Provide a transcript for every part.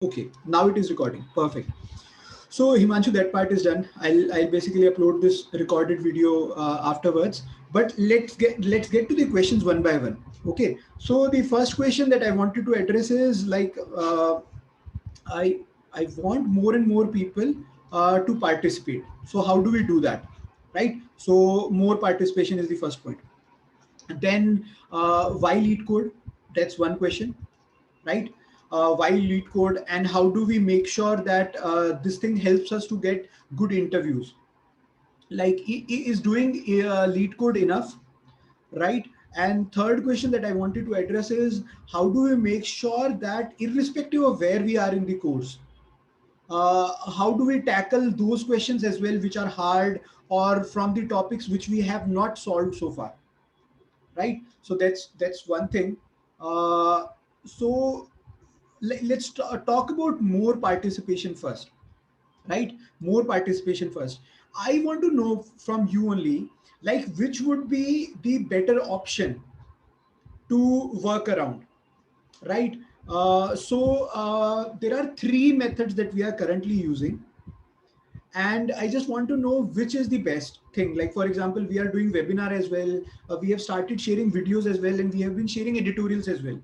Okay, now it is recording. Perfect. So Himanshu, that part is done. I'll basically upload this recorded video afterwards. But let's get to the questions one by one. Okay. So the first question that I wanted to address is like I I want more and more people to participate. So how do we do that? Right. So more participation is the first point. Then why lead code? That's one question, right? Why lead code, and how do we make sure that this thing helps us to get good interviews? Like, is doing lead code enough, right? And third question that I wanted to address is how do we make sure that irrespective of where we are in the course, how do we tackle those questions as well which are hard or from the topics which we have not solved so far, right? So that's one thing. So let's talk about more participation first, right? More participation first. I want to know from you only, like, which would be the better option to work around, right? There are three methods that we are currently using, and I just want to know which is the best thing. Like, for example, we are doing webinar as well, we have started sharing videos as well, and we have been sharing editorials as well.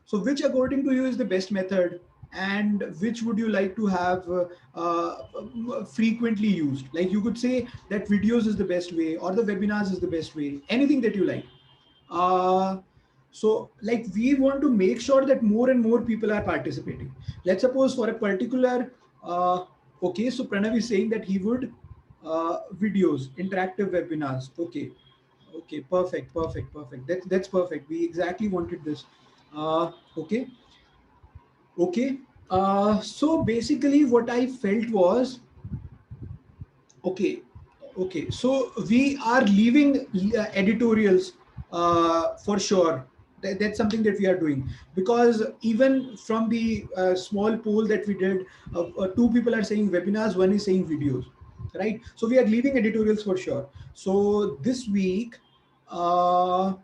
So, which according to you is the best method, and which would you like to have frequently used? Like, you could say that videos is the best way, or the webinars is the best way, anything that you like. Uh, like, we want to make sure that more and more people are participating. Let's suppose for a particular, okay, so Pranav is saying that he would videos, interactive webinars. Okay, okay, perfect, perfect, perfect. That's perfect. We exactly wanted this. Okay, okay. So basically, what I felt was okay, okay. So we are leaving editorials for sure. That's something that we are doing, because even from the small poll that we did, two people are saying webinars, one is saying videos, right? So we are leaving editorials for sure. So this week, uh,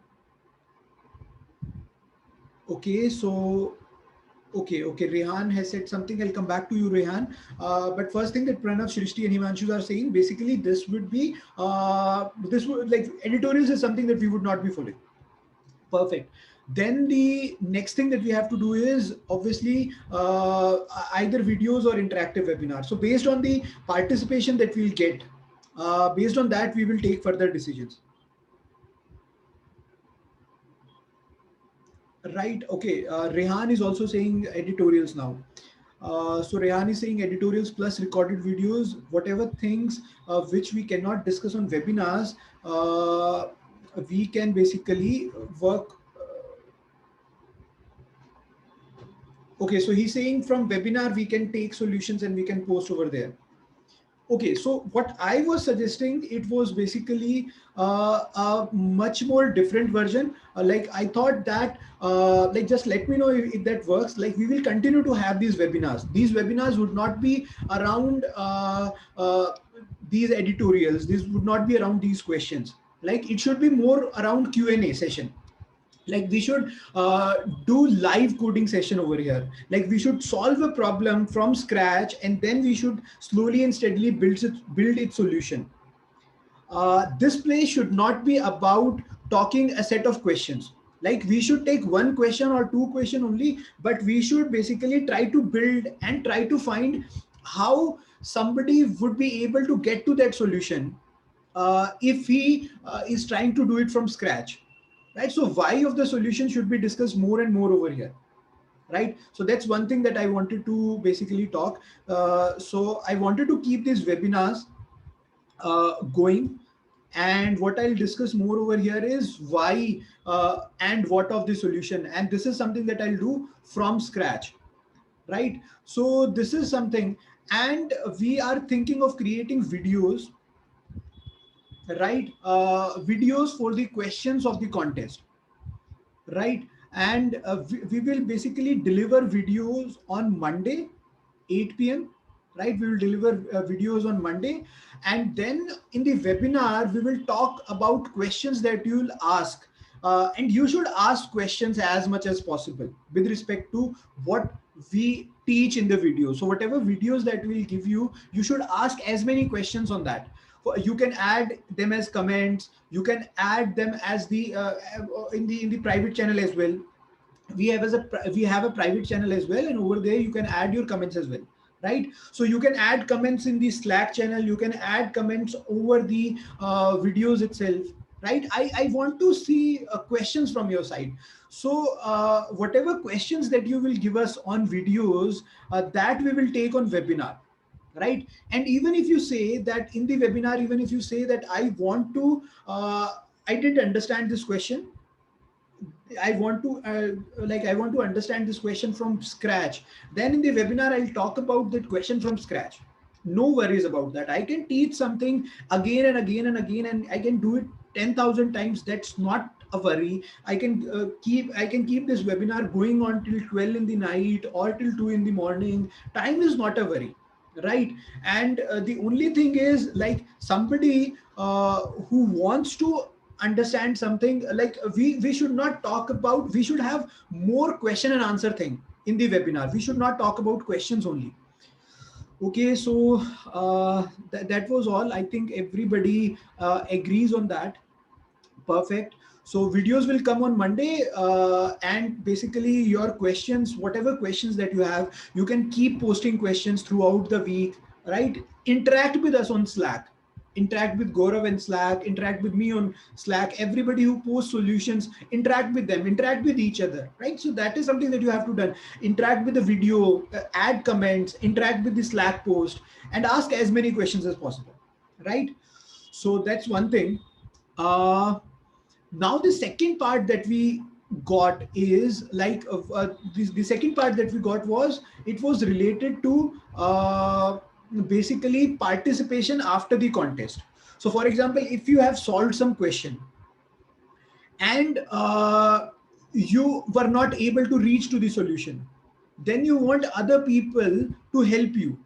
okay, so okay, okay. Rehan has said something. I'll come back to you, Rehan. But first thing that Pranav, Shrishti, and Himanshu are saying, basically, this would be this would, like, editorials is something that we would not be following. Perfect. Then the next thing that we have to do is obviously either videos or interactive webinars. So based on the participation that we'll get, based on that we will take further decisions. Right. Okay. Rehan is also saying editorials now. So Rehan is saying editorials plus recorded videos, whatever things which we cannot discuss on webinars, we can basically work. Okay, so he's saying from webinar we can take solutions and we can post over there. Okay, so what I was suggesting, it was basically a much more different version. Like, I thought that, like, just let me know if that works. Like, we will continue to have these webinars. These webinars would not be around these editorials. This would not be around these questions. Like, it should be more around Q&A session. Like, we should do live coding session over here. Like, we should solve a problem from scratch, and then we should slowly and steadily build its solution. This play should not be about talking a set of questions. Like, we should take one question or two question only, but we should basically try to build and try to find how somebody would be able to get to that solution if he is trying to do it from scratch, right? So why of the solution should be discussed more and more over here, right? So that's one thing that I wanted to basically talk. So I wanted to keep these webinars going, and what I'll discuss more over here is why and what of the solution, and this is something that I'll do from scratch, right? So this is something, and we are thinking of creating videos, right? Videos for the questions of the contest, right? And we will basically deliver videos on Monday 8 p.m., right? We will deliver videos on Monday, and then in the webinar we will talk about questions that you will ask, and you should ask questions as much as possible with respect to what we teach in the video. So whatever videos that we'll give you, you should ask as many questions on that. You can add them as comments, you can add them as the in the private channel as well. We have a private channel as well, and over there you can add your comments as well, right? So you can add comments in the Slack channel, you can add comments over the videos itself, right? I want to see questions from your side. So whatever questions that you will give us on videos, that we will take on webinar, right? And even if you say that in the webinar, even if you say that I want to I didn't understand this question, I want to I want to understand this question from scratch, then in the webinar I'll talk about that question from scratch. No worries about that. I can teach something again and again and again, and I can do it 10,000 times. That's not a worry. I can keep this webinar going on till 12 in the night or till 2 in the morning. Time is not a worry, right? And the only thing is, like, somebody who wants to understand something, like, we should not talk about, we should have more question and answer thing in the webinar. We should not talk about questions only. Okay, so that was all. I think everybody agrees on that. Perfect. So videos will come on Monday, and basically your questions, whatever questions that you have, you can keep posting questions throughout the week, right? Interact with us on Slack. Interact with Gaurav in Slack, interact with me on Slack. Everybody who posts solutions, interact with them, interact with each other, right? So that is something that you have to do. Interact with the video, add comments, interact with the Slack post, and ask as many questions as possible, right? So that's one thing. Now the second part that we got is like the second part that we got was, it was related to basically participation after the contest. So for example, if you have solved some question and you were not able to reach to the solution, then you want other people to help you,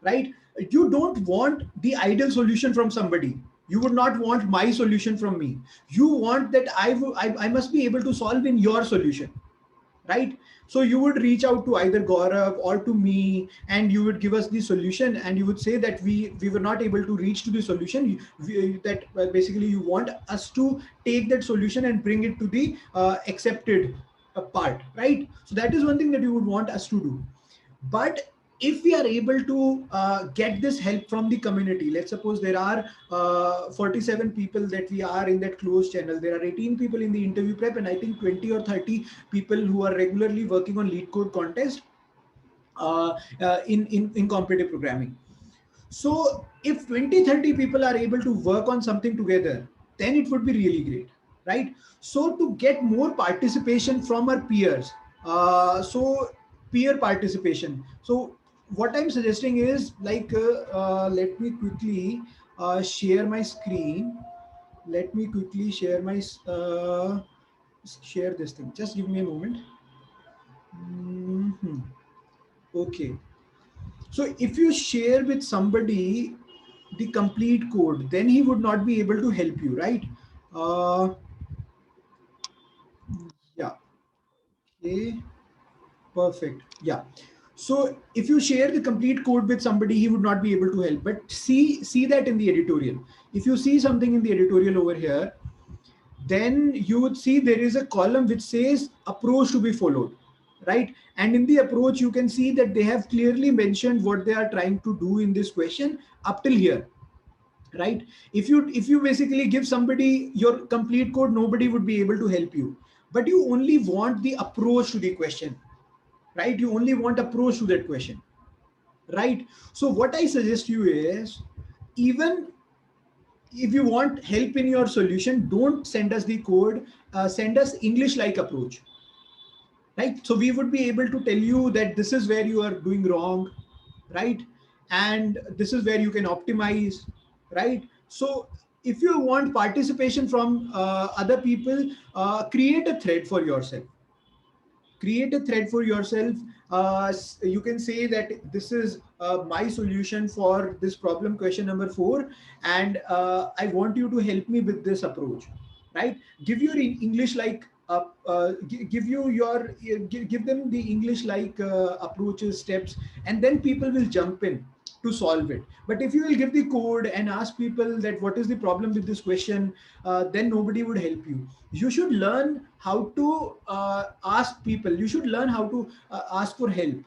right? You don't want the ideal solution from somebody. You would not want my solution from me. You want that I must be able to solve in your solution, right? So you would reach out to either Gaurav or to me, and you would give us the solution, and you would say that we were not able to reach to the solution. That basically you want us to take that solution and bring it to the accepted part, right? So that is one thing that you would want us to do. But if we are able to get this help from the community, let's suppose there are 47 people that we are in that closed channel, there are 18 people in the interview prep, and I think 20 or 30 people who are regularly working on lead code contest in competitive programming. So if 20-30 people are able to work on something together, then it would be really great, right? So to get more participation from our peers, so peer participation. So what I'm suggesting is, like, let me quickly share my screen. Let me quickly share my share this thing. Just give me a moment. Okay. So if you share with somebody the complete code, then he would not be able to help you, right? Yeah. Okay. Perfect. Yeah. So if you share the complete code with somebody, he would not be able to help. But see that in the editorial. If you see something in the editorial over here, then you would see there is a column which says approach to be followed, right? And in the approach, you can see that they have clearly mentioned what they are trying to do in this question up till here, right? If you basically give somebody your complete code, nobody would be able to help you. But you only want the approach to the question, right? You only want approach to that question, right? So what I suggest you is, even if you want help in your solution, don't send us the code, send us English like approach, right? So we would be able to tell you that this is where you are doing wrong, right? And this is where you can optimize, right? So if you want participation from other people, create a thread for yourself. Create a thread for yourself. You can say that this is my solution for this problem, question number 4, and I want you to help me with this approach, right? Give your English like give you your give them the English like approaches, steps, and then people will jump in to solve it. But if you will give the code and ask people that what is the problem with this question, then nobody would help you. You should learn how to ask people. You should learn how to ask for help,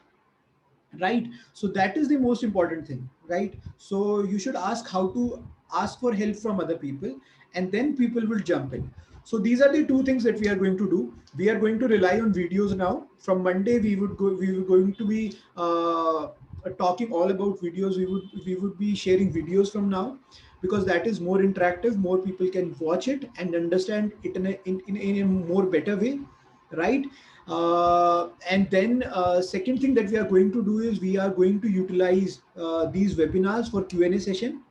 right? So that is the most important thing, right? So you should ask how to ask for help from other people, and then people will jump in. So these are the two things that we are going to do. We are going to rely on videos now. From Monday we were going to be talking all about videos. We would be sharing videos from now, because that is more interactive, more people can watch it and understand it in a more better way, right? And then second thing that we are going to do is we are going to utilize these webinars for Q&A session.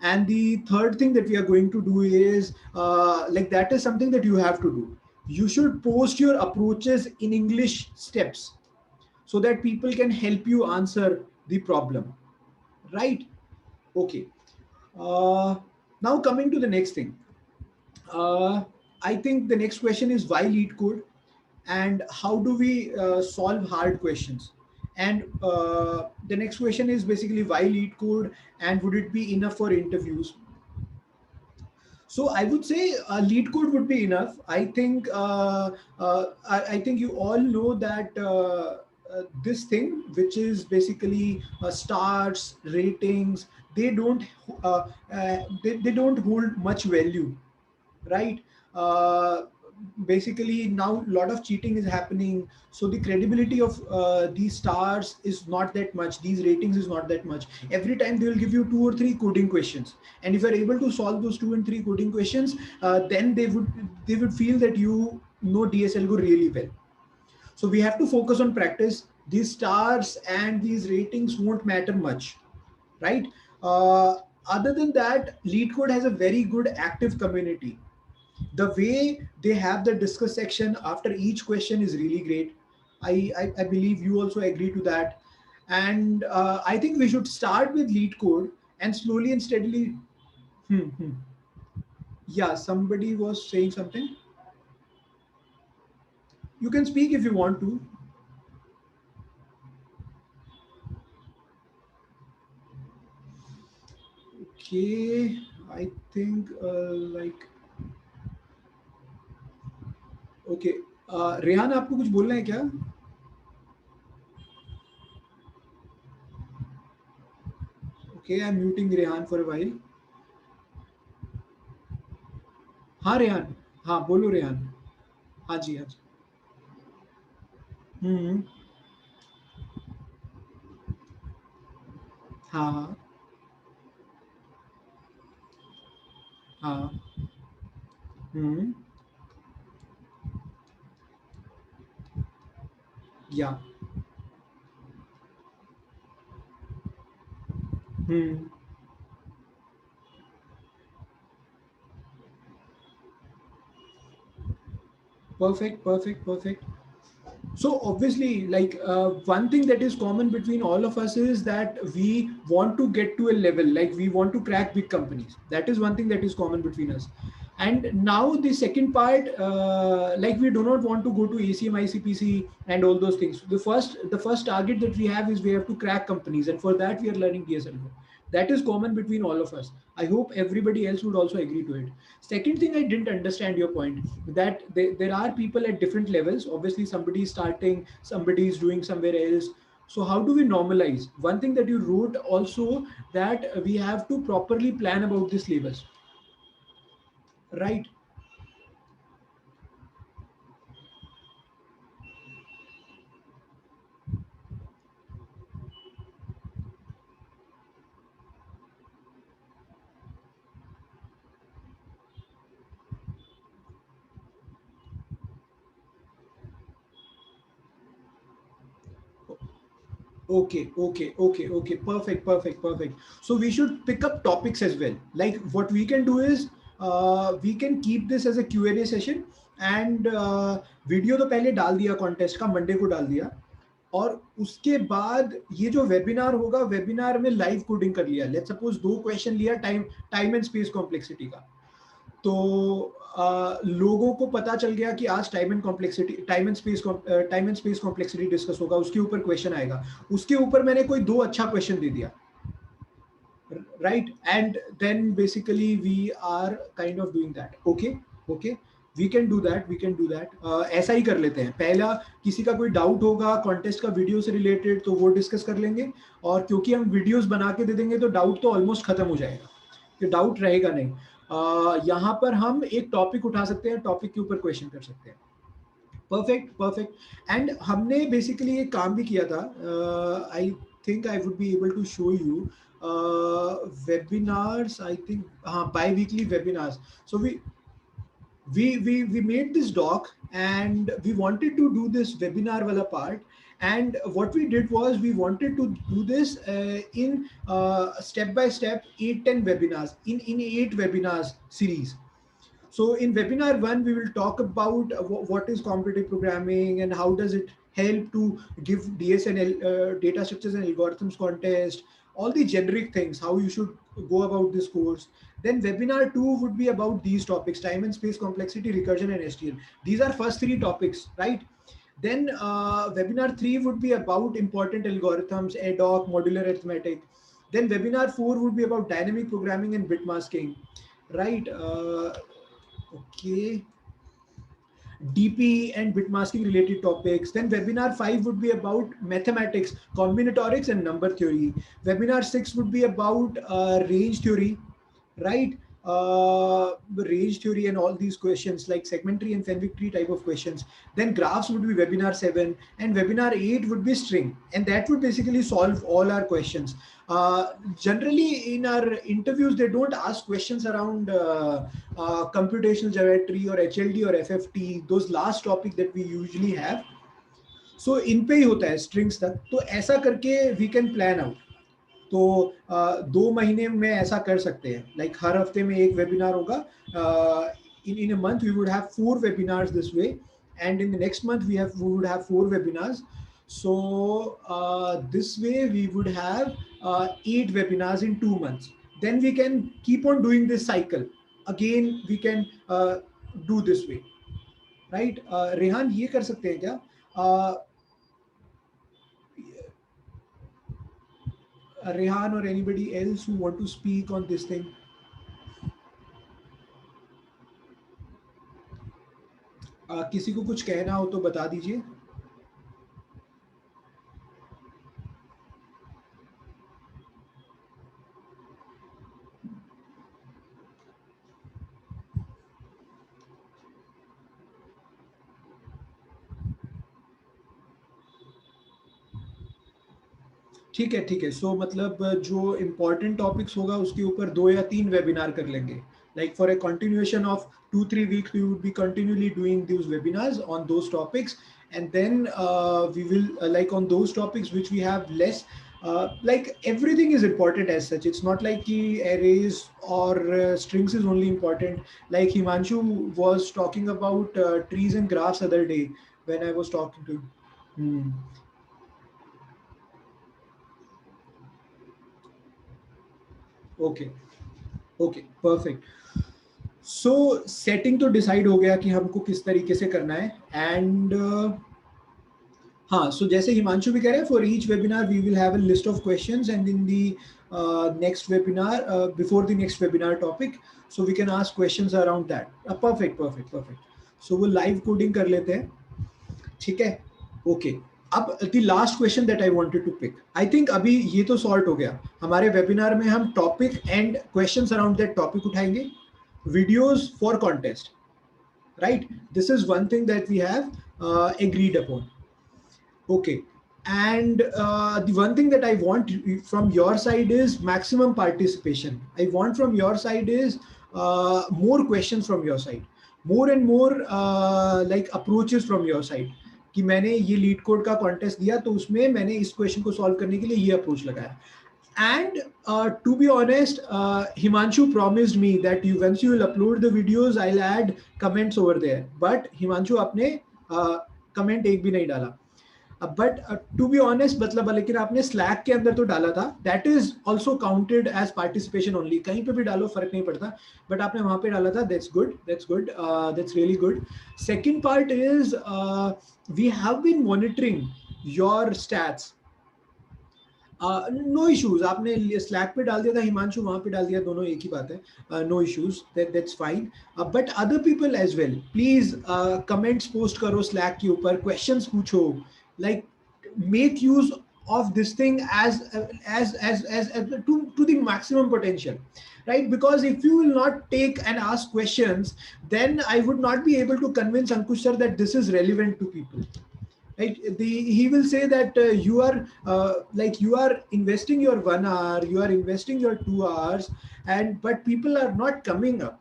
And the third thing that we are going to do is like that is something that you have to do. You should post your approaches in English steps so that people can help you answer the problem, right? Okay. uh, Now coming to the next thing, uh, I think the next question is why lead code, and how do we solve hard questions. And the next question is basically why lead code, and would it be enough for interviews. So I would say lead code would be enough. I think I think you all know that this thing, which is basically stars, ratings, they don't they don't hold much value, right? uh, Basically now a lot of cheating is happening, so the credibility of these stars is not that much, these ratings is not that much. Every time they will give you two or three coding questions, and if you're able to solve those two and three coding questions, then they would feel that you know DSL Go really well. So we have to focus on practice. These stars and these ratings won't matter much, right? uh, Other than that, lead code has a very good active community. The way they have the discuss section after each question is really great. I believe you also agree to that. And I think we should start with lead code and slowly and steadily. Hmm, hmm. Yeah, somebody was saying something. You can speak if you want to. Okay, I think like okay. Rehan आपको कुछ बोलना है क्या? Okay, I'm muting Rehan for a while. हाँ रेहान, हाँ बोलो रेहान. हाँ जी, हाँ जी. हम्म. हाँ हाँ हाँ. हम्म. या. हम्म. Perfect, perfect, perfect. So obviously, like one thing that is common between all of us is that we want to get to a level, like we want to crack big companies. That is one thing that is common between us. And now the second part, like we do not want to go to ACM, ICPC, and all those things. The first target that we have is we have to crack companies, and for that we are learning DSL. That is common between all of us. I hope everybody else would also agree to it. Second thing, I didn't understand your point that there are people at different levels. Obviously, somebody is starting, somebody is doing somewhere else. So how do we normalize? One thing that you wrote also, that we have to properly plan about these levels, right? Okay, okay, okay, okay. Perfect, perfect, perfect. So we should pick up topics as well. Like what we can do is we can keep this as a Q&A session, and video तो पहले डाल दिया contest का, Monday को डाल दिया. और उसके बाद ये जो वेबिनार होगा, वेबिनार में लाइव कोडिंग कर लिया. लेट्स सपोज दो क्वेश्चन लिया, time time and space complexity का. तो लोगों को पता चल गया कि आज time and space complexity discuss होगा, उसके ऊपर क्वेश्चन आएगा, उसके ऊपर मैंने कोई 2 अच्छा क्वेश्चन दे दिया, right? And then basically we are kind of doing that. Okay, we can do that. ऐसा ही कर लेते हैं, पहला किसी का कोई डाउट होगा कॉन्टेस्ट का वीडियो से रिलेटेड तो वो डिस्कस कर लेंगे, और क्योंकि हम वीडियोस बना के दे देंगे तो डाउट तो ऑलमोस्ट खत्म हो जाएगा, कि डाउट रहेगा नहीं। यहाँ पर हम एक टॉपिक उठा सकते हैं, टॉपिक के ऊपर क्वेश्चन कर सकते हैं। परफेक्ट। एंड हमने बेसिकली एक काम भी किया था, I think I would be able to show you webinars, I think, bi-weekly webinars. So we made this doc and we wanted to do this webinar wala part, and what we did was we wanted to do this in step by step 8-10 webinars in 8 webinars series. So in webinar 1 we will talk about what is competitive programming and how does it help to give DSNL data structures and algorithms contest, all the generic things, how you should go about this course. Then webinar 2 would be about these topics: time and space complexity, recursion, and STL. These are first 3 topics, right? Then webinar 3 would be about important algorithms, ad hoc, modular arithmetic. Then webinar 4 would be about dynamic programming and bit masking, right? Okay, DP and bit masking related topics. Then webinar 5 would be about mathematics, combinatorics, and number theory. Webinar 6 would be about range theory, right? Range theory and all these questions like segment tree and Fenwick tree type of questions. Then graphs would be webinar 7, and webinar 8 would be string, and that would basically solve all our questions. Generally in our interviews they don't ask questions around computational geometry or HLD or FFT, those last topic that we usually have. So इन पे ही होता है strings तक, तो ऐसा करके we can plan out. तो 2 महीने में ऐसा कर सकते हैं, लाइक हर हफ्ते में एक वेबिनार होगा, in a month we would have 4 webinars this way, and in the next month we would have 4 webinars. So this way we would have 8 webinars in 2 months. Then we can keep on doing this cycle again, we can do this way, right? Rehan ये कर सकते हैं क्या? Rehan or anybody else who want to speak on this thing? किसी को कुछ कहना हो तो बता दीजिए। ठीक है, सो मतलब जो इम्पोर्टेंट टॉपिक्स होगा उसके ऊपर 2 या 3 वेबिनार कर लेंगे, like for a continuation of 2-3 weeks we would be continually doing those webinars on those topics, and then we will like on those topics which we have less, like everything is important as such. It's not like arrays or strings is only important. Like Himanshu was talking about trees and graphs other day when I was talking to him. Okay, perfect. So setting तो decide हो गया कि हमको किस तरीके से करना है, एंड हाँ, सो जैसे हिमांशु भी कह रहे हैं, for each webinar we will have a list of questions, and in the next webinar, before the next webinar topic, so we can ask questions around that. Perfect. So वो लाइव कोडिंग कर लेते हैं, ठीक है? Okay, अब the last question that I wanted to pick, I think अभी ये तो सॉर्ट हो गया। हमारे वेबिनार में हम topic and questions around that topic उठाएंगे, videos for contest, right? This is one thing that we have agreed upon. Okay, and the one thing that I want from your side is maximum participation. I want from your side is more questions from your side, more and more like approaches from your side, कि मैंने ये leet code का contest दिया तो उसमें मैंने इस question को सॉल्व करने के लिए ये अप्रोच लगाया. And to be honest, Himanshu promised me that once you will upload the videos, I'll add comments over there. But Himanshu आपने comment एक भी नहीं डाला. बट टू बी ऑनेस्ट मतलब लेकिन आपने स्लैक के अंदर तो डाला था, that is also counted as participation only, कहीं पे भी डालो फर्क नहीं पड़ता, बट आपने वहां पे डाला था, that's good, that's good, that's really good. Second part is we have been monitoring your stats. No issues, आपने स्लैक पे डाल दिया था, हिमांशु वहां पे डाल दिया, दोनों एक ही बात है, no issues, that's fine. But other people as well, please comments post करो स्लैक के ऊपर, क्वेश्चंस पूछो, like make use of this thing as to the maximum potential, right? Because if you will not take and ask questions, then I would not be able to convince Ankush sir that this is relevant to people, right? He will say that you are like you are investing your 1 hour, you are investing your 2 hours, and but people are not coming up.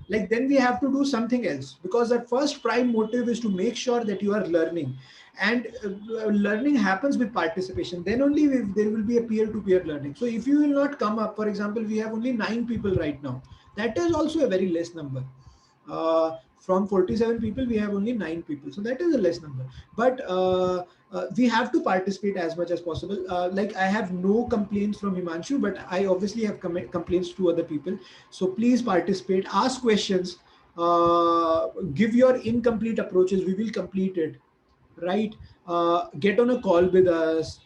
Like then we have to do something else, because the first prime motive is to make sure that you are learning, and learning happens with participation. Then only there will be a peer-to-peer learning. So if you will not come up, for example, we have only 9 people right now, that is also a very less number. From 47 people we have only 9 people, so that is a less number. But we have to participate as much as possible. Like I have no complaints from Himanshu, but I obviously have complaints to other people. So please participate, ask questions, give your incomplete approaches, we will complete it, right? Get on a call with us,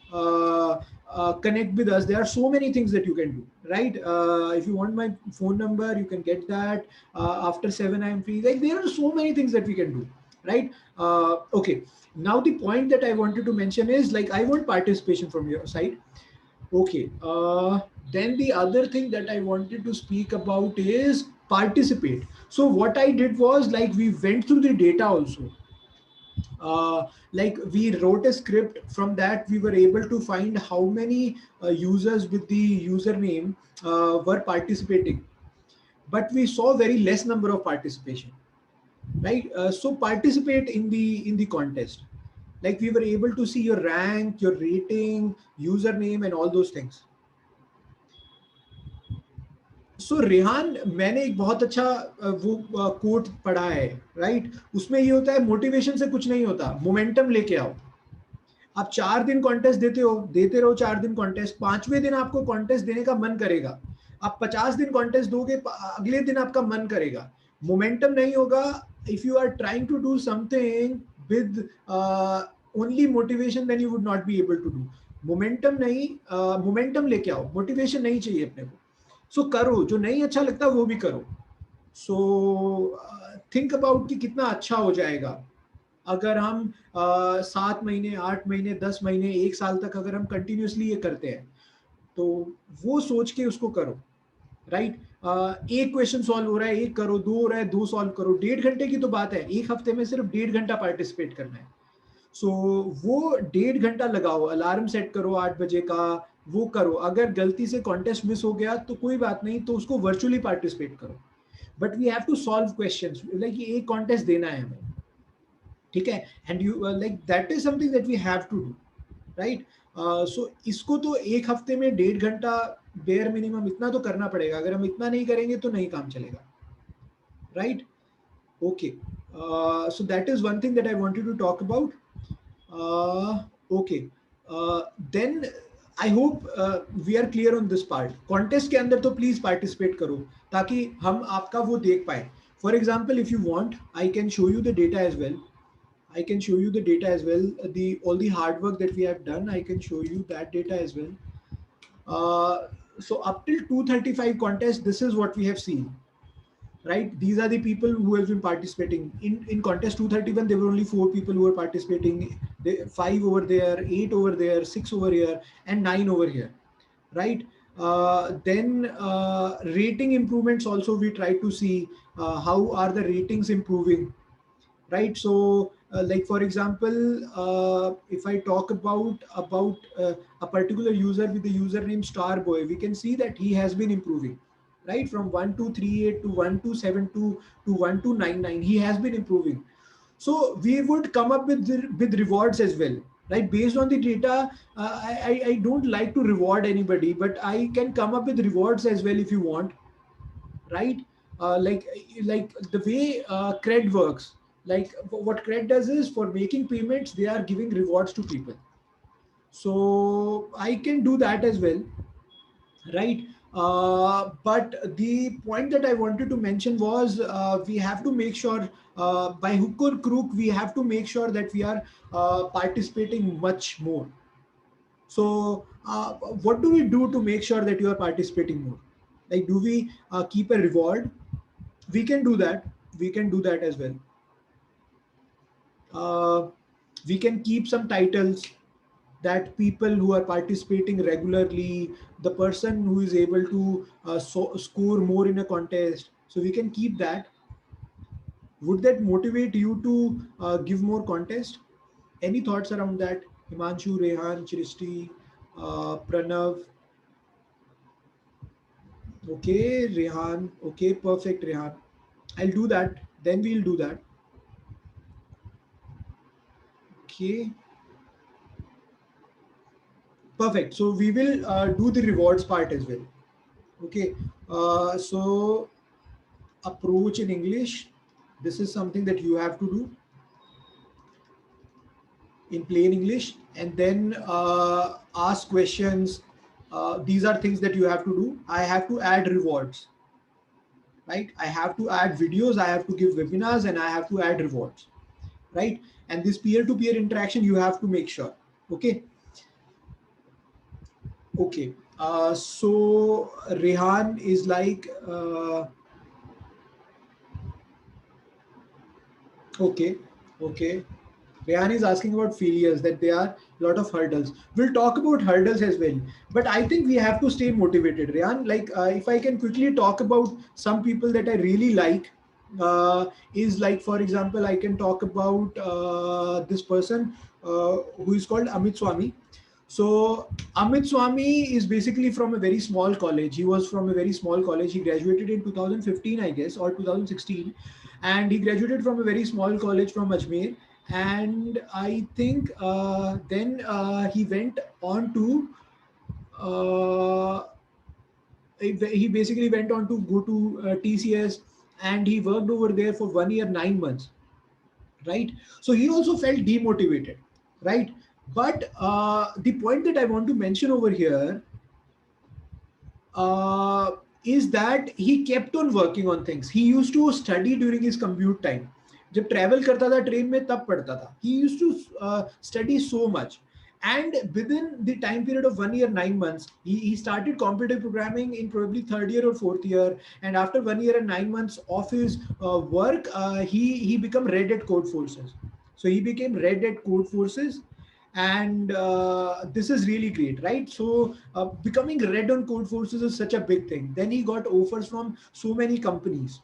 connect with us. There are so many things that you can do, right? If you want my phone number, you can get that. After 7 I'm free. Like there are so many things that we can do, right? Okay, now the point that I wanted to mention is, like, I want participation from your side. Okay, then the other thing that I wanted to speak about is participate. So what I did was, like, we went through the data also. Like we wrote a script. From that we were able to find how many users with the username were participating, but we saw very less number of participation, right? So participate in the contest. Like we were able to see your rank, your rating, username and all those things. सो रेहान, मैंने एक बहुत अच्छा वो coat पढ़ा है, right? उसमें ये होता है, मोटिवेशन से कुछ नहीं होता, मोमेंटम लेके आओ. आप 4 दिन कॉन्टेस्ट देते हो, देते रहो 4 दिन कॉन्टेस्ट, 5वें दिन आपको कॉन्टेस्ट देने का मन करेगा. आप 50 दिन कॉन्टेस्ट दोगे, अगले दिन आपका मन करेगा. मोमेंटम नहीं होगा. If you are trying to do something with only motivation, then you would not be able to do. Momentum नहीं, मोमेंटम लेके आओ, मोटिवेशन नहीं चाहिए अपने को. सो करो, जो नहीं अच्छा लगता वो भी करो. सो थिंक अबाउट कि कितना अच्छा हो जाएगा अगर हम 7 महीने, 8 महीने, 10 महीने, 1 साल तक अगर हम कंटिन्यूसली ये करते हैं, तो वो सोच के उसको करो, राइट? एक क्वेश्चन सॉल्व हो रहा है, एक करो. 2 हो रहा है, 2 सॉल्व करो. 1.5 घंटे की तो बात है, एक हफ्ते में सिर्फ 1.5 घंटा पार्टिसिपेट करना है. सो वो 1.5 घंटा लगाओ, अलार्म सेट करो 8 बजे का, वो करो. अगर गलती से कॉन्टेस्ट मिस हो गया तो कोई बात नहीं, तो उसको वर्चुअली पार्टिसिपेट करो. But we have to solve questions, like एक कॉन्टेस्ट देना है हमें, ठीक है? And you like that is something that we have to do, right? So इसको तो एक हफ्ते में 1.5 घंटा बेयर मिनिमम इतना तो करना पड़ेगा. अगर हम इतना नहीं करेंगे तो नहीं काम चलेगा, right? Okay, so that is one thing that I wanted to talk about. Okay, then I hope we are clear on this part. Contest के अंदर तो प्लीज पार्टिसिपेट करो, ताकि हम आपका वो देख पाए. For example, if you want, I can show you the data as well. I can show you the data as well. All the hard work that we have done, I can show you that data as well. So up till 235 contest, this is what we have seen, right? These are the people who have been participating in contest 231. There were only 4 people who were participating. 5 over there, 8 over there, 6 over here, and 9 over here, right? Then rating improvements also we try to see how are the ratings improving, right? So like for example, if I talk about a particular user with the username Starboy, we can see that he has been improving, right? From 1238 to 1272 to 1299, he has been improving. So we would come up with rewards as well, right? Based on the data. I don't like to reward anybody, but I can come up with rewards as well if you want, right? Like the way cred works, Like what CRED does is, for making payments, they are giving rewards to people. So I can do that as well, right? But the point that I wanted to mention was, we have to make sure, by hook or crook, we have to make sure that we are participating much more. So what do we do to make sure that you are participating more? Like, do we keep a reward? We can do that. We can do that as well. uh, we can keep some titles, that people who are participating regularly, the person who is able to score more in a contest, so we can keep that. Would that motivate you to give more contest? Any thoughts around that? Himanshu, Rehan, Chiristi, Pranav? Okay, Rehan. Okay, perfect, Rehan. I'll do that. Then we'll do that. Okay, perfect. So we will do the rewards part as well. Okay, so approach in English. This is something that you have to do in plain English, and then ask questions. These are things that you have to do. I have to add rewards, right? I have to add videos, I have to give webinars, and I have to add rewards, right? And this peer-to-peer interaction, you have to make sure. Okay, okay. So Rehan is like, okay, okay. Rayan is asking about failures, that there are a lot of hurdles. We'll talk about hurdles as well. But I think we have to stay motivated, Rayan. Like, if I can quickly talk about some people that I really like, is like, for example, I can talk about this person who is called Amit Swami. So Amit Swami is basically from a very small college. He was from a very small college. He graduated in 2015, I guess, or 2016, and he graduated from a very small college from Ajmer. And I think then he went on to uh, he basically went on to go to TCS, and he worked over there for 1 year 9 months, right? So he also felt demotivated, right? But the point that I want to mention over here uh, is that he kept on working on things. He used to study during his commute time. जब travel करता था train में तब पढ़ता था. He used to study so much. And within the time period of 1 year 9 months, he started competitive programming in probably third year or fourth year. And after 1 year and 9 months of his work, he became red at Code Forces. So he became red at Code Forces, and this is really great, right? So becoming red on Code Forces is such a big thing. Then he got offers from so many companies,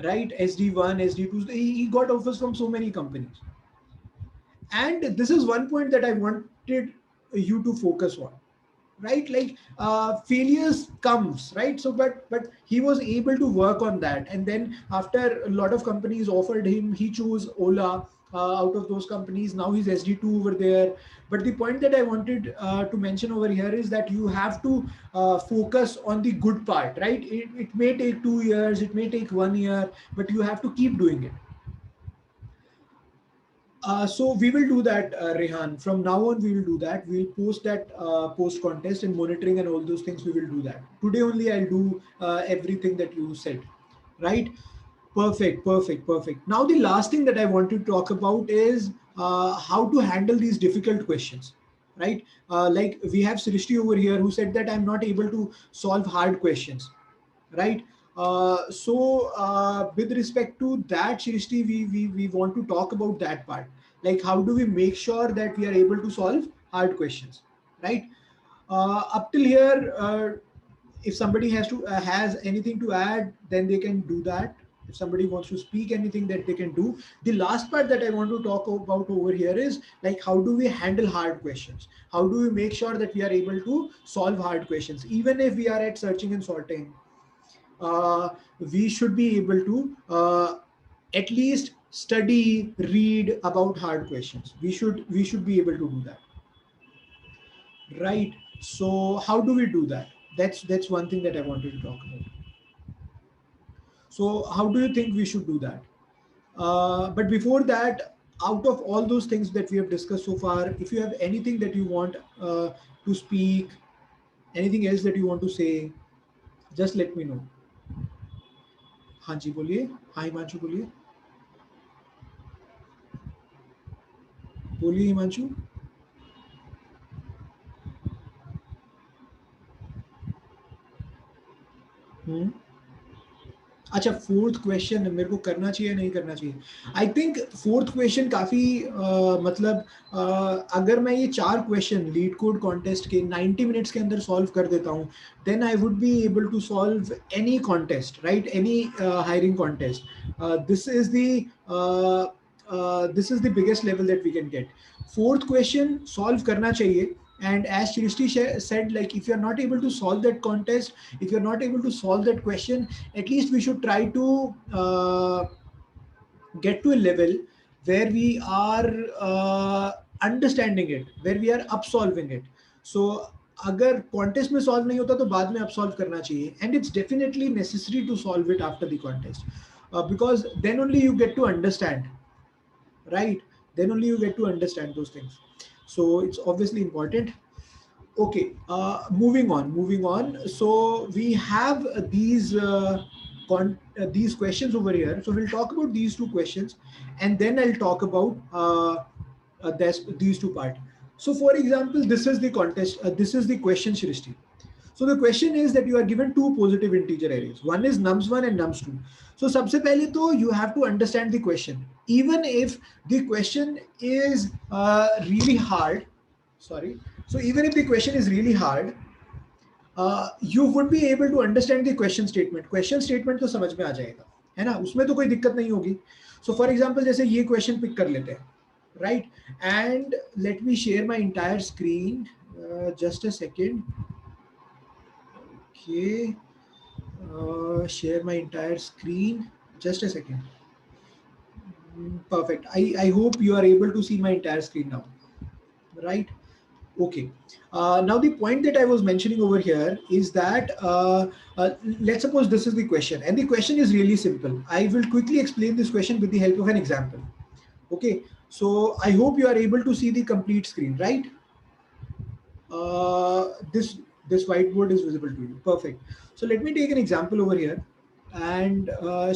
right? SD1, SD2, he got offers from so many companies. And this is one point that I wanted you to focus on, right? Like, failures comes, right? So but he was able to work on that, and then after a lot of companies offered him, he chose Ola. Out of those companies, now he's SD2 over there. But the point that I wanted to mention over here is that you have to focus on the good part, right? It may take 2 years, it may take 1 year, but you have to keep doing it. So we will do that, Rehan. From now on, we will do that. We'll post that post contest and monitoring and all those things. We will do that. Today only, I'll do everything that you said. Right? Perfect, perfect, perfect. Now, the last thing that I want to talk about is how to handle these difficult questions. Right? Like we have Srishti over here who said that I'm not able to solve hard questions, right? So with respect to that, Shrishti, we want to talk about that part. Like, how do we make sure that we are able to solve hard questions, right? Up till here, if somebody has anything to add, then they can do that. If somebody wants to speak anything, that they can do. The last part that I want to talk about over here is like, how do we handle hard questions? How do we make sure that we are able to solve hard questions, even if we are at searching and sorting? uh, we should be able to at least study, read about hard questions. We should be able to do that, right? So how do we do that? That's one thing that I wanted to talk about. So how do you think we should do that? But before that, out of all those things that we have discussed so far, if you have anything that you want to speak, anything else that you want to say, just let me know. हाँ जी बोलिए. हाँ हिमांशु बोलिए. बोलिए हिमांशु. हम्म. अच्छा, fourth question मेरे को करना चाहिए नहीं करना चाहिए. आई थिंक फोर्थ क्वेश्चन काफी मतलब अगर मैं ये 4 क्वेश्चन लीड कोड कॉन्टेस्ट के 90 मिनट्स के अंदर सॉल्व कर देता हूँ, then I would be able to solve any contest, right, any hiring contest. This is the this is the biggest level that we can get. Fourth question solve करना चाहिए. And as Shrishti said, like if you're not able to solve that contest, if you're not able to solve that question, at least we should try to get to a level where we are understanding it, where we are up solving it. So अगर contest में solve नहीं होता तो बाद में आप solve करना चाहिए. And it's definitely necessary to solve it after the contest, because then only you get to understand, right? Then only you get to understand those things. So it's obviously important. Okay, moving on. So we have these questions over here. So we'll talk about these 2 questions, and then I'll talk about these 2 parts. So for example, this is the contest. This is the question, Shrishti. So the question is that you are given 2 positive integer arrays. One is nums1 and nums2. So सबसे पहले तो you have to understand the question. Even if the question is really hard, sorry. So even if the question is really hard, you would be able to understand the question statement. Question statement तो समझ में आ जाएगा, है ना, उसमें तो कोई दिक्कत नहीं होगी. So for example, जैसे ये question pick कर लेते हैं, right? And let me share my entire screen. Just a second. Okay, share my entire screen. Just a second. Perfect. I hope you are able to see my entire screen now, right? Okay. Now the point that I was mentioning over here is that let's suppose this is the question, and the question is really simple. I will quickly explain this question with the help of an example. Okay. So I hope you are able to see the complete screen, right? This whiteboard is visible to you. Perfect. So let me take an example over here. And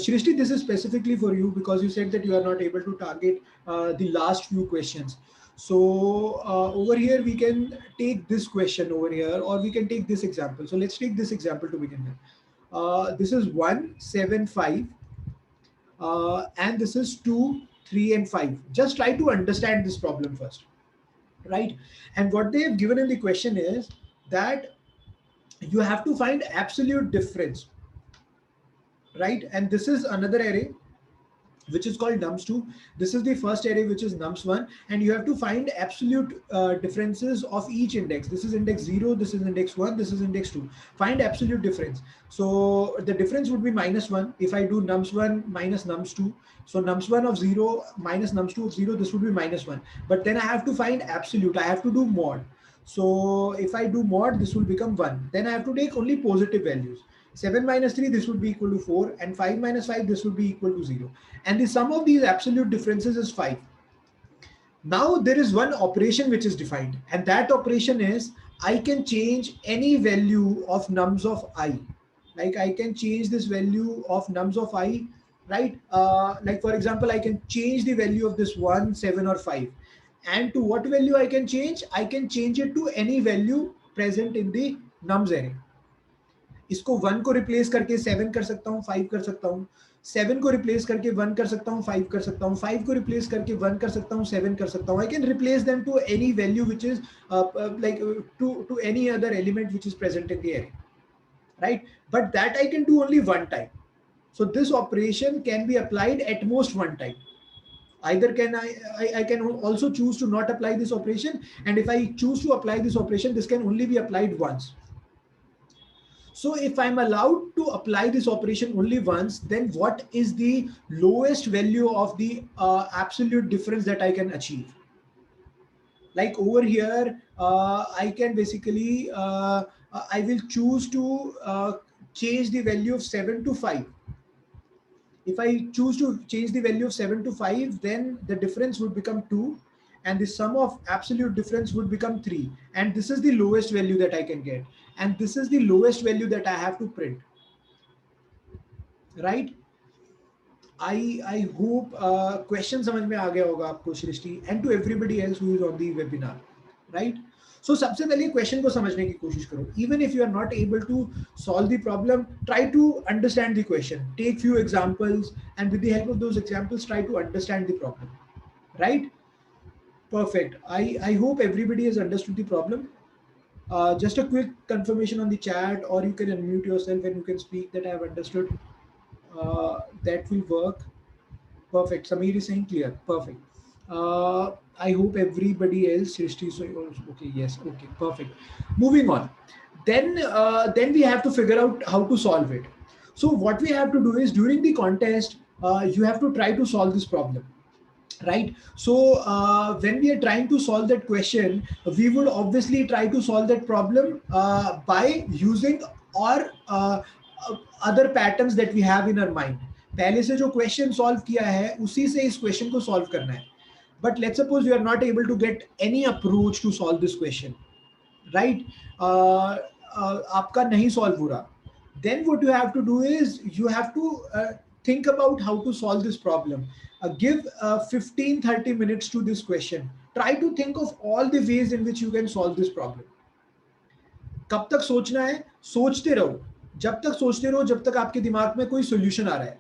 Shrishti, this is specifically for you because you said that you are not able to target the last few questions. So over here, we can take this question over here, or we can take this example. So let's take this example to begin with. This is 175, and this is 2, 3, and 5. Just try to understand this problem first, right? And what they have given in the question is that you have to find absolute difference, right? And this is another array which is called nums2. This is the first array, which is nums1, and you have to find absolute differences of each index. This is index 0, this is index 1, this is index 2. Find absolute difference. So the difference would be -1 if I do nums1 minus nums2. So nums1 of 0 minus nums2 of 0, this would be -1. But then I have to find absolute. I have to do mod. So if I do mod, this will become 1. Then I have to take only positive values. 7 minus 3, this would be equal to 4, and 5 minus 5, this would be equal to 0. And the sum of these absolute differences is 5. Now there is one operation which is defined, and that operation is I can change any value of nums of I. Like I can change this value of nums of I, right? Like for example, I can change the value of this 1, 7, or 5. And to what value I can change? I can change it to any value present in the nums array. इसको 1 को replace करके 7 कर सकता हूँ, 5 कर सकता हूँ, 7 को रिप्लेस करके 1 कर सकता हूँ, 5 कर सकता हूँ, 5 को रिप्लेस करके 1 कर सकता हूँ, 7 कर सकता हूँ. I can replace them to any value which is like to any other element which is present in the array, right? But that I can do only one time. So this operation can be applied at most one time. Either can I can also choose to not apply this operation, and if I choose to apply this operation, this can only be applied once. So if I'm allowed to apply this operation only once, then what is the lowest value of the absolute difference that I can achieve? Like over here, I can basically, I will choose to change the value of 7 to 5. If I choose to change the value of 7 to 5, then the difference would become 2, and the sum of absolute difference would become 3. And this is the lowest value that I can get. And this is the lowest value that I have to print, right? I hope question समझ में आ गया होगा आपको सृष्टि, and to everybody else who is on the webinar, right? So सबसे पहले question को समझने की कोशिश करो. Even if you are not able to solve the problem, try to understand the question. Take few examples, and with the help of those examples, try to understand the problem, right? Perfect. I hope everybody has understood the problem. Just a quick confirmation on the chat, or you can unmute yourself and you can speak that I have understood. That will work. Perfect. Sameer is saying clear. Perfect. I hope everybody else, Srishti, so okay, yes, okay, perfect. Moving on. Then we have to figure out how to solve it. So what we have to do is during the contest, you have to try to solve this problem, right? So when we are trying to solve that question, we would obviously try to solve that problem by using or other patterns that we have in our mind. पहले से जो question solve किया है उसी से इस question को solve करना है. But let's suppose you are not able to get any approach to solve this question, right? आपका नहीं सॉल्व हो रहा. Then what you have to do is you have to think about how to solve this problem. Give 15-30 minutes to this question. Try to think of all the ways in which you can solve this problem. कब तक सोचना है? सोचते रहो. जब तक सोचते रहो जब तक आपके दिमाग में कोई सोल्यूशन आ रहा है,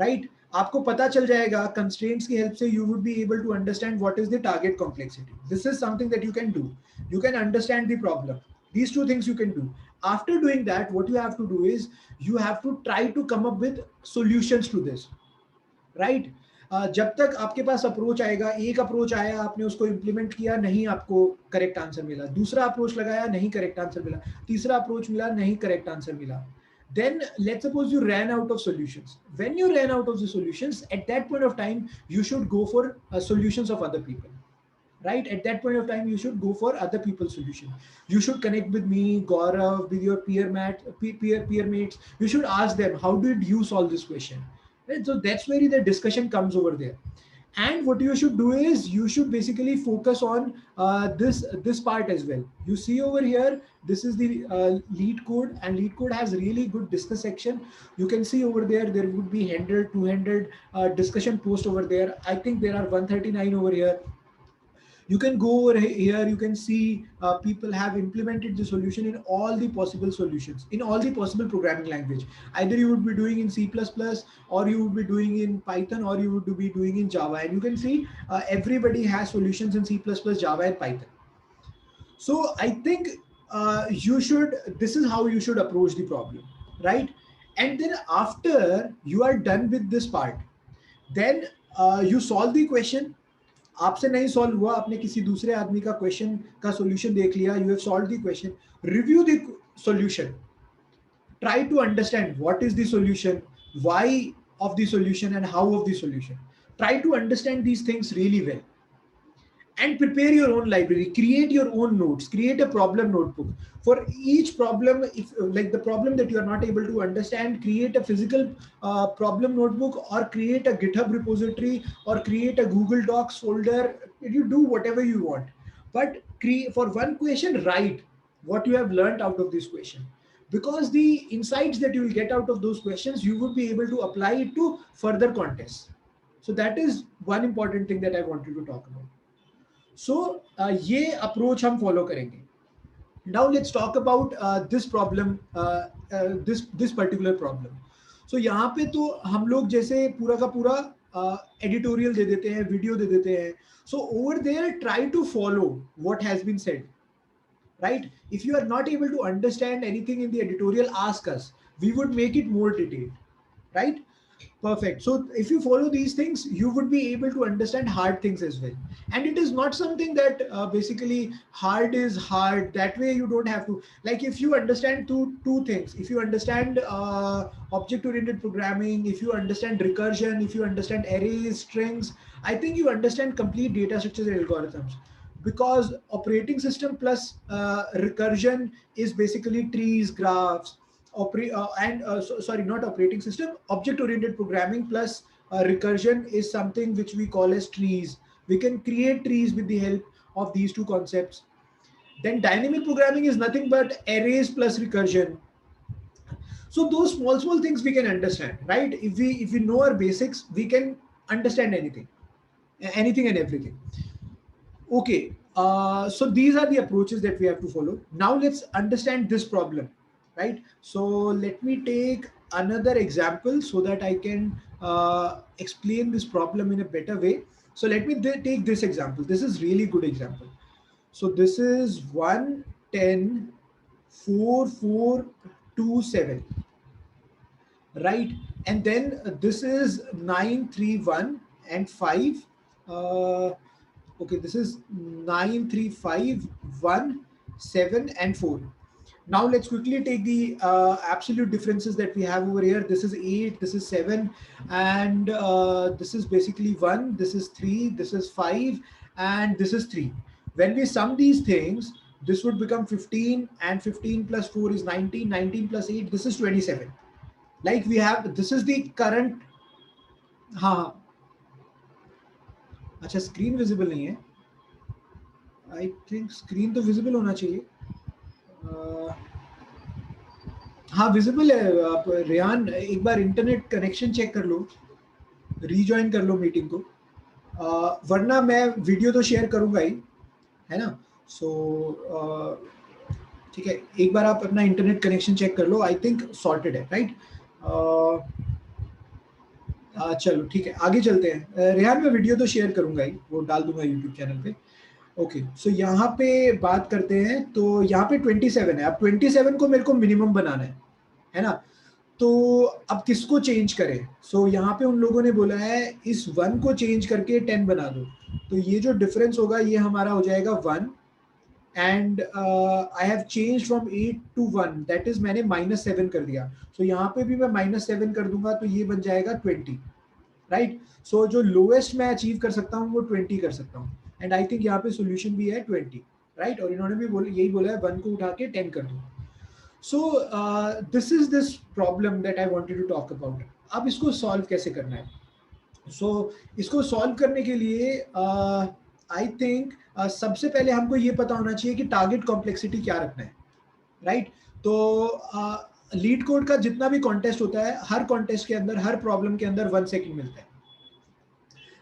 राइट? आपको पता चल जाएगा कंस्ट्रेंट्स की हेल्प से. You would be able to understand what is the target complexity. This is something that you can do. You can understand the problem. These two things you can do. After doing that, what you have to do is you have to try to come up with solutions to this, right? जब तक आपके पास approach आएगा, एक approach आया, आपने उसको implement किया, नहीं आपको करेक्ट आंसर मिला. दूसरा अप्रोच लगाया, नहीं करेक्ट आंसर मिला. तीसरा अप्रोच मिला, नहीं करेक्ट आंसर मिला. Then let's suppose you ran out of solutions. When you ran out of the solutions, at that point of time, you should go for solutions of other people. Right? At that point of time, you should go for other people's solution. You should connect with me, Gaurav, with your peer mates. You should ask them, how did you solve this question? Right? So that's where the discussion comes over there. And what you should do is you should basically focus on this part as well. You see over here, this is the lead code, and lead code has really good discuss section. You can see over there, there would be 100, 200 discussion post over there. I think there are 139 over here. You can go over here, you can see people have implemented the solution in all the possible solutions, in all the possible programming language. Either you would be doing in C++, or you would be doing in Python, or you would be doing in Java. And you can see everybody has solutions in C++, Java, and Python. So I think this is how you should approach the problem, right? And then after you are done with this part, then you solve the question. आपसे नहीं solve हुआ, आपने किसी दूसरे आदमी का question का solution देख लिया, you have solved the question. Review the solution. Try to understand what is the solution, why of the solution, and how of the solution. Try to understand these things really well. And prepare your own library, create your own notes, create a problem notebook. For each problem, if like the problem that you are not able to understand, create a physical problem notebook, or create a GitHub repository, or create a Google Docs folder. You do whatever you want. But for one question, write what you have learned out of this question. Because the insights that you will get out of those questions, you would be able to apply it to further contests. So that is one important thing that I wanted to talk about. So ये approach हम follow करेंगे. Now let's talk about this problem, this particular problem. So यहाँ पे तो हम लोग जैसे पूरा का पूरा एडिटोरियल दे देते हैं, वीडियो दे देते हैं. So over there try to follow what has been said, right? If you are not able to understand anything in the editorial, ask us, we would make it more detailed, right? Perfect. So if you follow these things, you would be able to understand hard things as well. And it is not something that basically hard is hard. That way you don't have to, like if you understand two things, if you understand object-oriented programming, if you understand recursion, if you understand arrays, strings, I think you understand complete data structures and algorithms. Because operating system plus recursion is basically trees, graphs, sorry, not operating system, object oriented programming plus recursion is something which we call as trees. We can create trees with the help of these two concepts. Then dynamic programming is nothing but arrays plus recursion. So those small things we can understand, right? If we know our basics, we can understand anything and everything. Okay, so these are the approaches that we have to follow. Now let's understand this problem, right? So let me take another example so that I can explain this problem in a better way. So let me take this example. This is really good example. So this is 1 10 4 4 2 7, right? And then this is 9 3 1 and 5. Okay, this is 9 3 5 1 7 and 4. Now let's quickly take the absolute differences that we have over here. This is 8, this is 7, and this is basically 1, this is 3, this is 5, and this is 3. When we sum these things, this would become 15, and 15 plus 4 is 19, 19 plus 8, this is 27. Like we have, this is the current. हाँ, अच्छा screen visible नहीं है. I think screen तो visible होना चाहिए. हाँ visible है. आप रेहान एक बार इंटरनेट कनेक्शन चेक कर लो, रीजॉइन कर लो मीटिंग को, वरना मैं वीडियो तो शेयर करूंगा ही, है ना. सो ठीक है, एक बार आप अपना इंटरनेट कनेक्शन चेक कर लो. आई थिंक सॉर्टेड है, राइट. चलो ठीक है, आगे चलते हैं. रेहान मैं वीडियो तो शेयर करूंगा ही, वो डाल दूंगा यूट्यूब चैनल पे. ओके, सो यहाँ पे बात करते हैं. तो यहाँ पे 27 है. अब 27 को मेरे को मिनिमम बनाना है ना. तो अब किसको चेंज करें? सो यहाँ पे उन लोगों ने बोला है इस 1 को चेंज करके 10 बना दो. तो ये जो डिफरेंस होगा ये हमारा हो जाएगा 1, and I have change from 8 to 1, that is मैंने -7 कर दिया. सो यहाँ पे भी मैं -7 कर दूंगा तो ये बन जाएगा 20, राइट. सो जो लोएस्ट मैं अचीव कर सकता हूँ वो 20 कर सकता हूँ. एंड आई थिंक यहाँ पे सोल्यूशन भी है 20, राइट. और इन्होंने भी यही बोला है 1 को उठा के 10 कर दो. So this is this problem that I wanted to talk about. अब इसको सॉल्व कैसे करना है? सो इसको सॉल्व करने के लिए आई थिंक सबसे पहले हमको ये पता होना चाहिए कि टारगेट कॉम्प्लेक्सिटी क्या रखना है, राइट. तो लीड कोड का जितना भी कॉन्टेस्ट होता है, हर कॉन्टेस्ट के अंदर, हर प्रॉब्लम के अंदर 1 सेकंड मिलता है,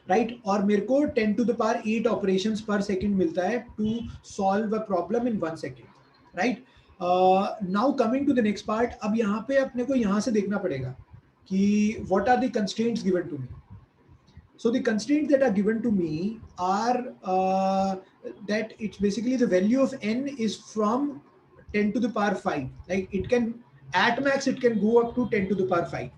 राइट. और मेरे को 10 to the power 8 ऑपरेशंस पर सेकंड मिलता है to solve a problem in 1 second, right. Now coming to the next part. अब यहाँ पे अपने को यहाँ से देखना पड़ेगा कि what are the constraints given to me. So the constraints that are given to me are that it's basically the value of n is from 10 to the power 5. Like it can, at max it can go up to 10 to the power 5.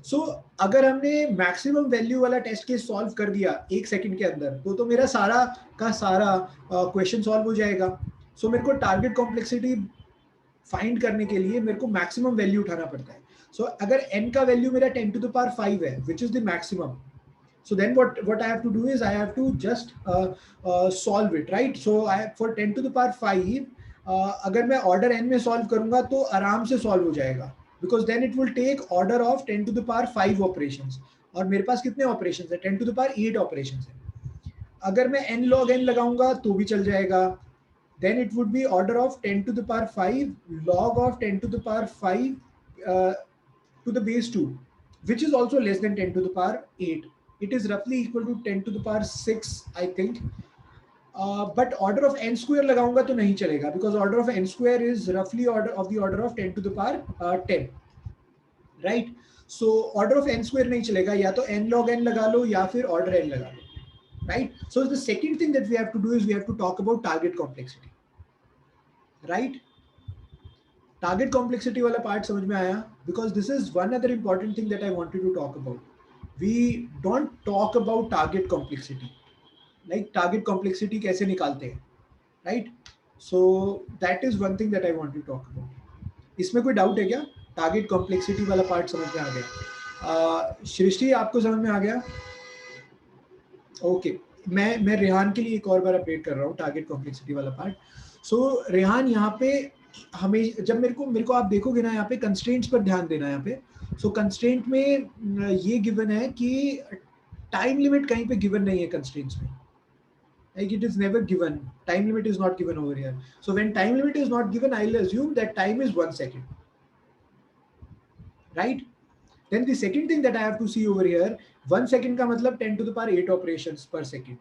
So अगर हमने maximum value वाला test case solve कर दिया 1 second के अंदर, तो मेरा सारा का सारा क्वेश्चन सॉल्व हो जाएगा. सो मेरे को टारगेट कॉम्प्लेक्सिटी फाइंड करने के लिए मेरे को मैक्सिमम वैल्यू उठाना पड़ता है. सो अगर n का वैल्यू मेरा 10 to the power 5 है, which is the maximum, so then what I have to do is I have to just solve it, right. So I have for 10 to the power 5, अगर मैं order n में solve करूंगा तो आराम से solve हो जाएगा, because then it will take order of 10 to the power 5 operations. और मेरे पास कितने ऑपरेशंस है? 10 to the power 8 ऑपरेशंस है. अगर मैं n log n लगाऊंगा तो भी चल जाएगा. then it would be order of 10 to the power 5 log of 10 to the power 5 to the base 2, which is also less than 10 to the power 8. It is roughly equal to 10 to the power 6, I think. But order of n square लगाऊंगा तो नहीं चलेगा, because order of n square is roughly order of the order of 10 to the power 10, right. So order of n square नहीं चलेगा, या तो n log n लगा लो या फिर order n लगा लो, right. So the second thing that we have to do is we have to talk about target complexity, right. Target complexity वाला part समझ में आया? Because this is one other important thing that I wanted to talk about. We don't talk about target complexity, like target complexity कैसे निकालते हैं, right. So that is one thing that I want to talk about. इसमें कोई doubt है क्या? Target complexity वाला part समझ में आ गया? सृष्टि आपको समझ में आ गया? ओके, मैं रेहान के लिए एक और बार अपडेट कर रहा हूँ टारगेट कॉम्प्लेक्सिटी वाला पार्ट. सो रेहान यहाँ पे हमें जब मेरे को आप देखोगे ना, यहाँ पे कंस्ट्रेंट्स पर ध्यान देना यहाँ पे। सो कंस्ट्रेंट में ये गिवन है कि टाइम लिमिट कहीं पे गिवन नहीं है कंस्ट्रेंट्स में, like it is never given, time limit is not given over here. So when time limit is not given, I'll assume that time is 1 second, right? Then the second thing that I have to see over here, 1 second का मतलब 10 to the power 8 operations per second,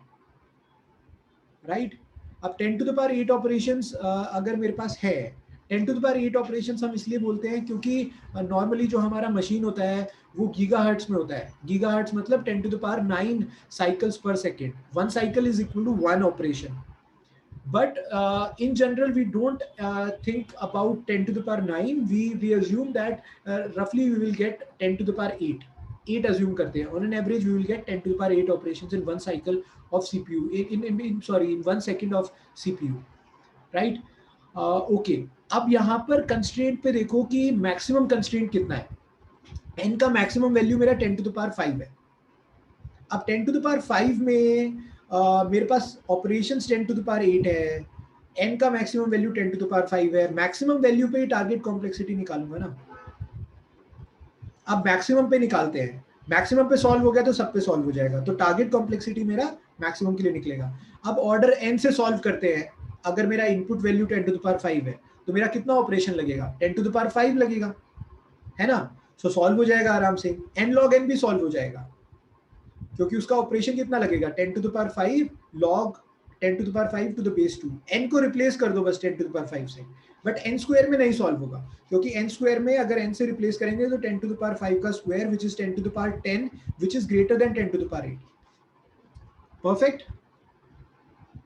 right? अब 10 to the power 8 operations अगर मेरे पास है, 10 to the power 8 operations हम इसलिए बोलते हैं क्योंकि नॉर्मली जो हमारा मशीन होता है वो गीगाहर्ट्ज में होता है। गीगाहर्ट्ज मतलब 10 to the power 9 cycles per second. One cycle is equal to one operation. But in general, we don't think about 10 to the power 9. We assume that roughly we will get 10 to the power 8. 8 assume करते हैं. On an average, we will get 10 to the power 8 operations in one cycle of CPU. In 1 second of CPU, right? Okay. अब यहाँ पर constraint पे देखो कि maximum constraint कितना है. n का maximum value मेरा 10 to the power 5 है. अब 10 to the power 5 में मेरे पास ऑपरेशंस 10 to the power 8 है, n का maximum value 10 to the power 5 है, मैक्सिमम वैल्यू पे ही टारगेट कॉम्प्लेक्सिटी निकालूंगा ना। अब मैक्सिमम पे निकालते हैं, मैक्सिमम पे सॉल्व हो गया तो सब पे सॉल्व हो जाएगा, तो टारगेट कॉम्प्लेक्सिटी मेरा मैक्सिमम के लिए निकलेगा। अब ऑर्डर n से सॉल्व करते हैं, अगर मेरा input value 10 to the power 5 है तो मेरा कितना ऑपरेशन लगेगा? 10 to the power 5 लगेगा, है ना? सो सॉल्व हो जाएगा आराम से, n log n भी सॉल्व हो जाएगा क्योंकि उसका ऑपरेशन कितना लगेगा? 10 to the power 5 log 10 to the power 5 to the base 2। n को रिप्लेस कर दो बस 10 to the power 5 से, बट n स्क्वायर में नहीं सॉल्व होगा क्योंकि n स्क्वायर में अगर n से रिप्लेस करेंगे तो 10 to the power 5 का square which is 10 to the power 10 which is greater than 10 to the power 8। Perfect.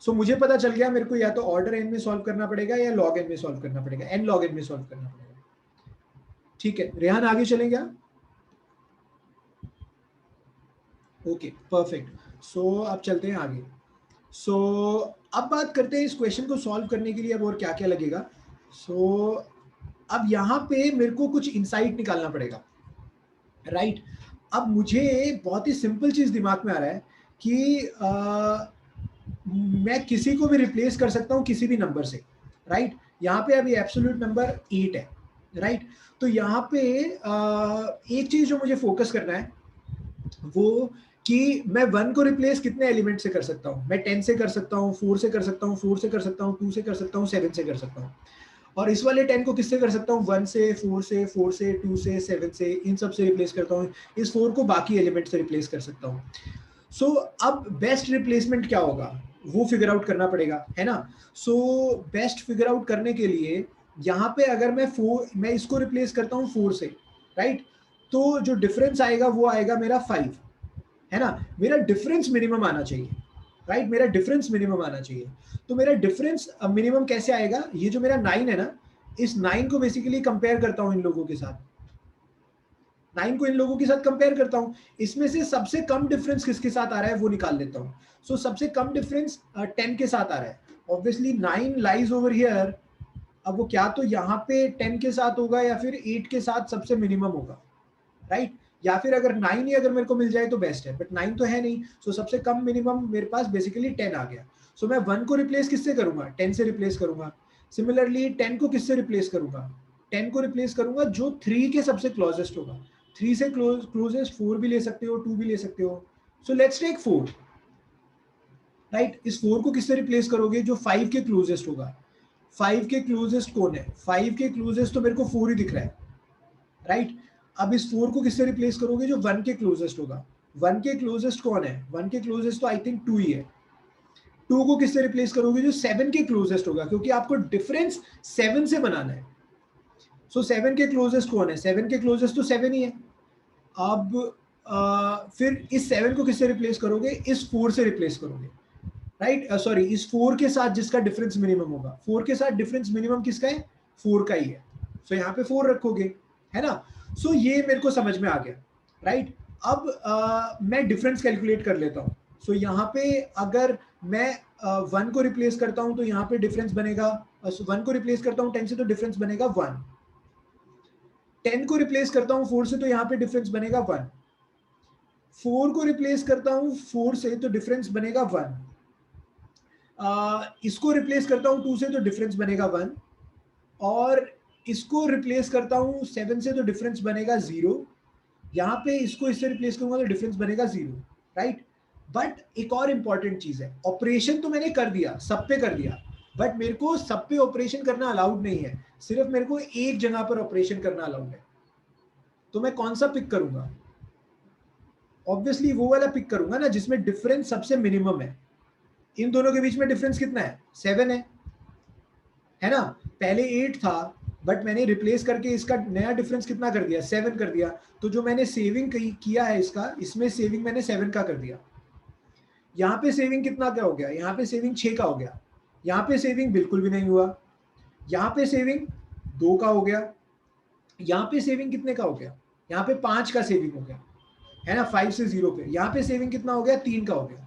So मुझे पता चल गया मेरे को या तो ऑर्डर n में सॉल्व करना पड़ेगा या log n में सॉल्व करना पड़ेगा, n log n में सॉल्व करना पड़ेगा। ठीक है रेहान, आगे चलेंगे आप? Okay perfect. सो अब चलते हैं आगे। सो अब बात करते हैं इस क्वेश्चन को सॉल्व करने के लिए अब और क्या क्या लगेगा। सो अब यहाँ पे मेरे को कुछ इंसाइट निकालना पड़ेगा, राइट? अब मुझे बहुत ही सिंपल चीज दिमाग में आ रहा है कि मैं किसी को भी रिप्लेस कर सकता हूँ किसी भी नंबर से, राइट? यहाँ पे अभी एब्सोल्यूट नंबर 8 है, राइट? तो यहाँ पे एक चीज जो मुझे फोकस करना है वो कि मैं 1 को रिप्लेस कितने एलिमेंट से कर सकता हूँ? मैं 10 से कर सकता हूँ, 4 से कर सकता हूँ, 4 से कर सकता हूँ, 2 से कर सकता हूँ, 7 से कर सकता हूँ। और इस वाले 10 को किससे कर सकता हूँ? 1 से, 4 से, 4 से, 2 से, 7 से, इन सब से रिप्लेस करता हूँ। इस 4 को बाकी एलिमेंट से रिप्लेस कर सकता हूँ। सो अब बेस्ट रिप्लेसमेंट क्या होगा वो फिगर आउट करना पड़ेगा, है ना? सो बेस्ट फिगर आउट करने के लिए यहाँ पे अगर मैं इसको रिप्लेस करता हूँ 4 से, राइट? तो जो डिफरेंस आएगा वो आएगा मेरा 5, है ना? मेरा डिफरेंस मिनिमम आना चाहिए, राइट? मेरा डिफरेंस मिनिमम आना चाहिए। तो मेरा डिफरेंस मिनिमम कैसे आएगा? ये जो मेरा 9 है ना, इस 9 को बेसिकली कंपेयर करता हूं इन लोगों के साथ, 9 को इन लोगों के साथ कंपेयर करता हूं, इसमें से सबसे कम डिफरेंस किसके साथ आ रहा है वो निकाल लेता हूं। सो सबसे कम डिफरेंस 10 के साथ आ रहा है, ऑब्वियसली 9 लाइज ओवर हियर। अब वो क्या तो यहाँ पे 10 के साथ होगा या फिर 8 के साथ सबसे मिनिमम होगा, राइट? या फिर अगर 9 ही अगर मेरे को मिल जाए तो बेस्ट है, बट 9 तो है नहीं। सो सबसे कम मिनिमम मेरे पास बेसिकली 10 आ गया। सो मैं 1 को रिप्लेस किससे करूंगा? 10 से रिप्लेस करूंगा। सिमिलरली 10 को किससे रिप्लेस करूंगा? 10 को रिप्लेस करूंगा जो 3 के सबसे क्लोजेस्ट होगा। 3 से क्लोजेस्ट 4 भी ले सकते हो, 2 भी ले सकते हो। So let's take 4, right? इस 4 को किससे रिप्लेस करोगे? जो 5 के क्लोजेस्ट होगा। 5 के क्लोजेस्ट कौन है? 5 के क्लोजेस्ट तो मेरे को 4 ही दिख रहा है, राइट? अब इस 4 को किससे रिप्लेस करोगे? जो 1 के क्लोजेस्ट होगा। 1 के क्लोजेस्ट कौन है? 1 के क्लोजेस्ट तो आई थिंक 2 ही है। 2 को किससे रिप्लेस करोगे? जो 7 के क्लोजेस्ट होगा, क्योंकि आपको डिफरेंस 7 से बनाना है। सो 7 के क्लोजेस्ट कौन है? 7 के क्लोजेस्ट तो 7 ही है। अब फिर इस 7 को किससे रिप्लेस करोगे? इस 4 से रिप्लेस करोगे, राइट? सॉरी, इस 4 के साथ जिसका डिफरेंस मिनिमम होगा। 4 के साथ डिफरेंस मिनिमम किसका है? 4 का ही है। सो यहाँ पे 4 रखोगे, है ना? सो ये मेरे को समझ में आ गया, राइट? अब मैं डिफरेंस कैलकुलेट कर लेता हूँ। सो यहाँ पे अगर मैं 1 को रिप्लेस करता हूँ तो यहाँ पे डिफरेंस बनेगा, 1 को रिप्लेस करता हूँ 10 से तो डिफरेंस बनेगा 1। 10 को रिप्लेस करता हूँ 4 से तो यहाँ पे डिफरेंस बनेगा 1। 4 को रिप्लेस करता हूँ 4 से तो डिफरेंस बनेगा 1। इसको रिप्लेस करता हूँ 2 से तो डिफरेंस बनेगा 1। और इसको रिप्लेस करता हूँ 7 से तो डिफरेंस बनेगा 0। यहाँ पे इसको इससे रिप्लेस करूंगा तो डिफरेंस बनेगा 0, राइट। बट एक और इंपॉर्टेंट चीज है, ऑपरेशन तो मैंने कर दिया, सब पे कर दिया, बट मेरे को सब पे ऑपरेशन करना अलाउड नहीं है, सिर्फ मेरे को एक जगह पर ऑपरेशन करना अलाउड है। तो मैं कौन सा पिक करूंगा? ऑब्वियसली वो वाला पिक करूंगा ना जिसमें डिफरेंस सबसे मिनिमम है। इन दोनों के बीच में डिफरेंस कितना है? 7 है ना। पहले 8 था, बट मैंने रिप्लेस करके इसका नया डिफरेंस कितना कर दिया? 7 कर दिया। तो जो मैंने सेविंग किया है इसका, इसमें सेविंग मैंने 7 का कर दिया। यहाँ पे सेविंग कितना क्या हो गया? यहाँ पे सेविंग 6 का हो गया। यहाँ पे सेविंग बिल्कुल भी नहीं हुआ। यहाँ पे सेविंग 2 का हो गया। यहाँ पे सेविंग कितने का हो गया? यहाँ पे 5 का सेविंग हो गया, है ना, 5 से 0 पे। यहाँ पे सेविंग कितना हो गया? 3 का हो गया।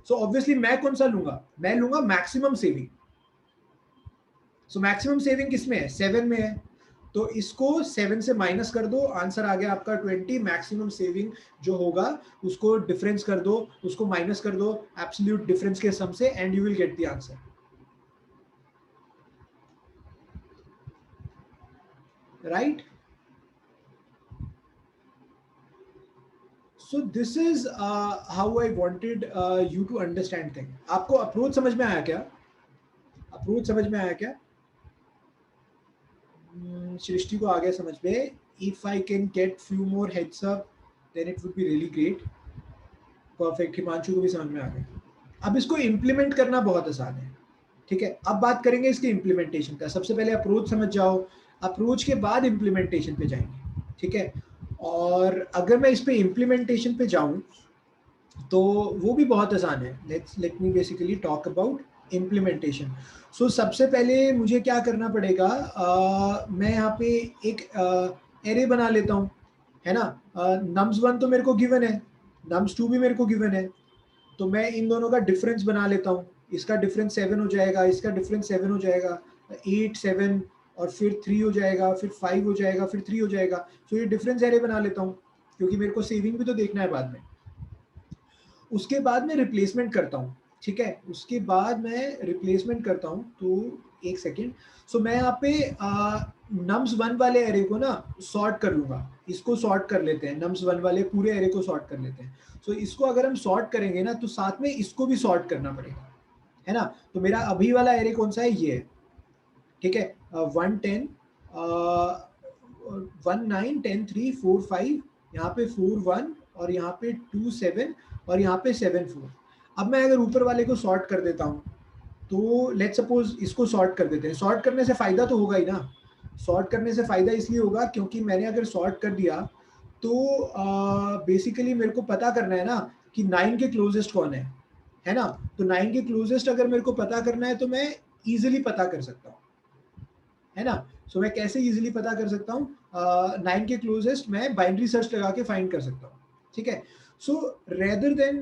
सो ऑब्वियसली मैं कौन सा लूंगा? मैं लूंगा maximum saving. So maximum saving किसमें है? 7 में है। तो इसको 7 से माइनस कर दो, आंसर आ गया आपका 20। मैक्सिमम सेविंग जो होगा उसको डिफरेंस कर दो, उसको माइनस कर दो एब्सोल्यूट डिफरेंस के सम से, and you will get the answer, right. So this is how I wanted you to understand thing. आपको अप्रोच समझ में आया क्या? अप्रोच समझ में आया क्या? सृष्टि को आ गया समझ में। If I can get few more heads up then it would be really great. Perfect, Himanshu को भी समझ में आ गया। अब इसको इम्प्लीमेंट करना बहुत आसान है, ठीक है। अब बात करेंगे इसके इम्प्लीमेंटेशन का। सबसे पहले अप्रोच समझ जाओ, अप्रोच के बाद इम्प्लीमेंटेशन पे जाएंगे, ठीक है। और अगर मैं इस पे इम्प्लीमेंटेशन पे जाऊं तो वो भी बहुत आसान है। Let me basically talk about implementation. So सबसे पहले मुझे क्या करना पड़ेगा? मैं यहाँ पे एक एरे बना लेता हूँ, है ना। nums1 तो मेरे को गिवन है, nums2 भी मेरे को गिवन है। तो मैं इन दोनों का डिफरेंस बना लेता हूँ। इसका डिफरेंस 7 हो जाएगा, इसका डिफरेंस 7 हो जाएगा, 8 7 और फिर 3 हो जाएगा, फिर 5 हो जाएगा, फिर 3 हो जाएगा। तो ये डिफरेंस एरे बना लेता हूँ, क्योंकि मेरे को सेविंग भी तो देखना है बाद में। उसके बाद मैं रिप्लेसमेंट करता हूँ, ठीक है। उसके बाद मैं रिप्लेसमेंट करता हूँ, तो एक सेकेंड। सो मैं यहाँ पे nums1 वाले एरे को ना सॉर्ट कर लूंगा। इसको सॉर्ट कर लेते हैं, nums1 वाले पूरे एरे को सॉर्ट कर लेते हैं। सो इसको अगर हम सॉर्ट करेंगे ना तो साथ में इसको भी सॉर्ट करना पड़ेगा, है ना। तो मेरा अभी वाला एरे कौन सा है? ये है, ठीक है। 1 10 1 9 10 3 4 5, यहाँ पे 4 1 और यहाँ पे 2 7 और यहाँ पे 7 4। अब मैं अगर ऊपर वाले को सॉर्ट कर देता हूँ, तो लेट्स सपोज इसको सॉर्ट कर देते हैं। सॉर्ट करने से फायदा तो होगा ही ना। सॉर्ट करने से फायदा इसलिए होगा क्योंकि मैंने अगर सॉर्ट कर दिया तो बेसिकली मेरे को पता करना है ना कि 9 के क्लोजेस्ट कौन है ना। तो 9 के क्लोजेस्ट अगर मेरे को पता करना है तो मैं इजिली पता कर सकता हूँ, है ना। सो मैं कैसे इजिली पता कर सकता हूँ? 9 के क्लोजेस्ट मैं बाइनरी सर्च लगा के फाइंड कर सकता हूँ, ठीक है। सो रेदर देन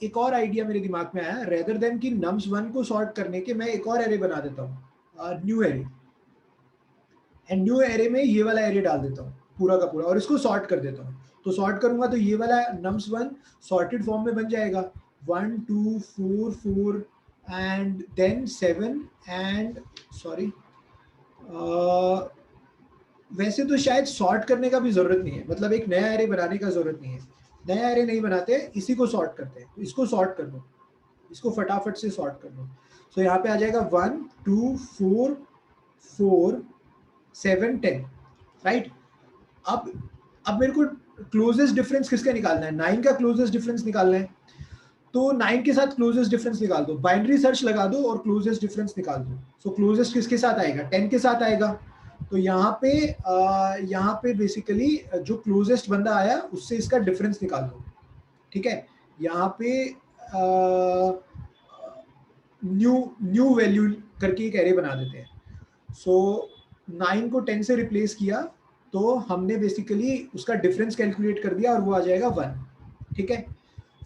एक और आइडिया मेरे दिमाग में आया, रेदर देन कि nums1 को सॉर्ट करने के मैं एक और एरे बना देता हूँ, new array. And new array में ये वाला एरे डाल देता हूँ पूरा का पूरा, और इसको सॉर्ट कर देता हूँ। तो सॉर्ट करूंगा तो ये वाला nums1 सॉर्टेड फॉर्म में बन जाएगा, 1 2 4 4 एंड देन 7 एंड सॉरी, वैसे तो शायद सॉर्ट करने का भी जरूरत नहीं है, मतलब एक नया एरे बनाने का जरूरत नहीं है। नया एरे नहीं बनाते, इसी को सॉर्ट करते हैं। तो इसको सॉर्ट कर दो, इसको फटाफट से सॉर्ट कर दो। तो यहाँ पे आ जाएगा 1 2 4 4 7 10, राइट। अब मेरे को क्लोजेस्ट डिफरेंस किसका निकालना है? 9 का क्लोजेस्ट डिफरेंस निकालना है। तो 9 के साथ क्लोजेस्ट डिफरेंस निकाल दो, बाइनरी सर्च लगा दो और क्लोजेस्ट डिफरेंस निकाल दो। सो क्लोजेस्ट किसके साथ आएगा? 10 के साथ आएगा। तो यहाँ पे बेसिकली जो क्लोजेस्ट बंदा आया उससे इसका डिफरेंस निकाल दो, ठीक है। यहाँ पे न्यू न्यू वैल्यू करके एक एरे बना देते हैं। सो 9 को 10 से रिप्लेस किया तो हमने बेसिकली उसका डिफरेंस कैलकुलेट कर दिया और वो आ जाएगा 1, ठीक है।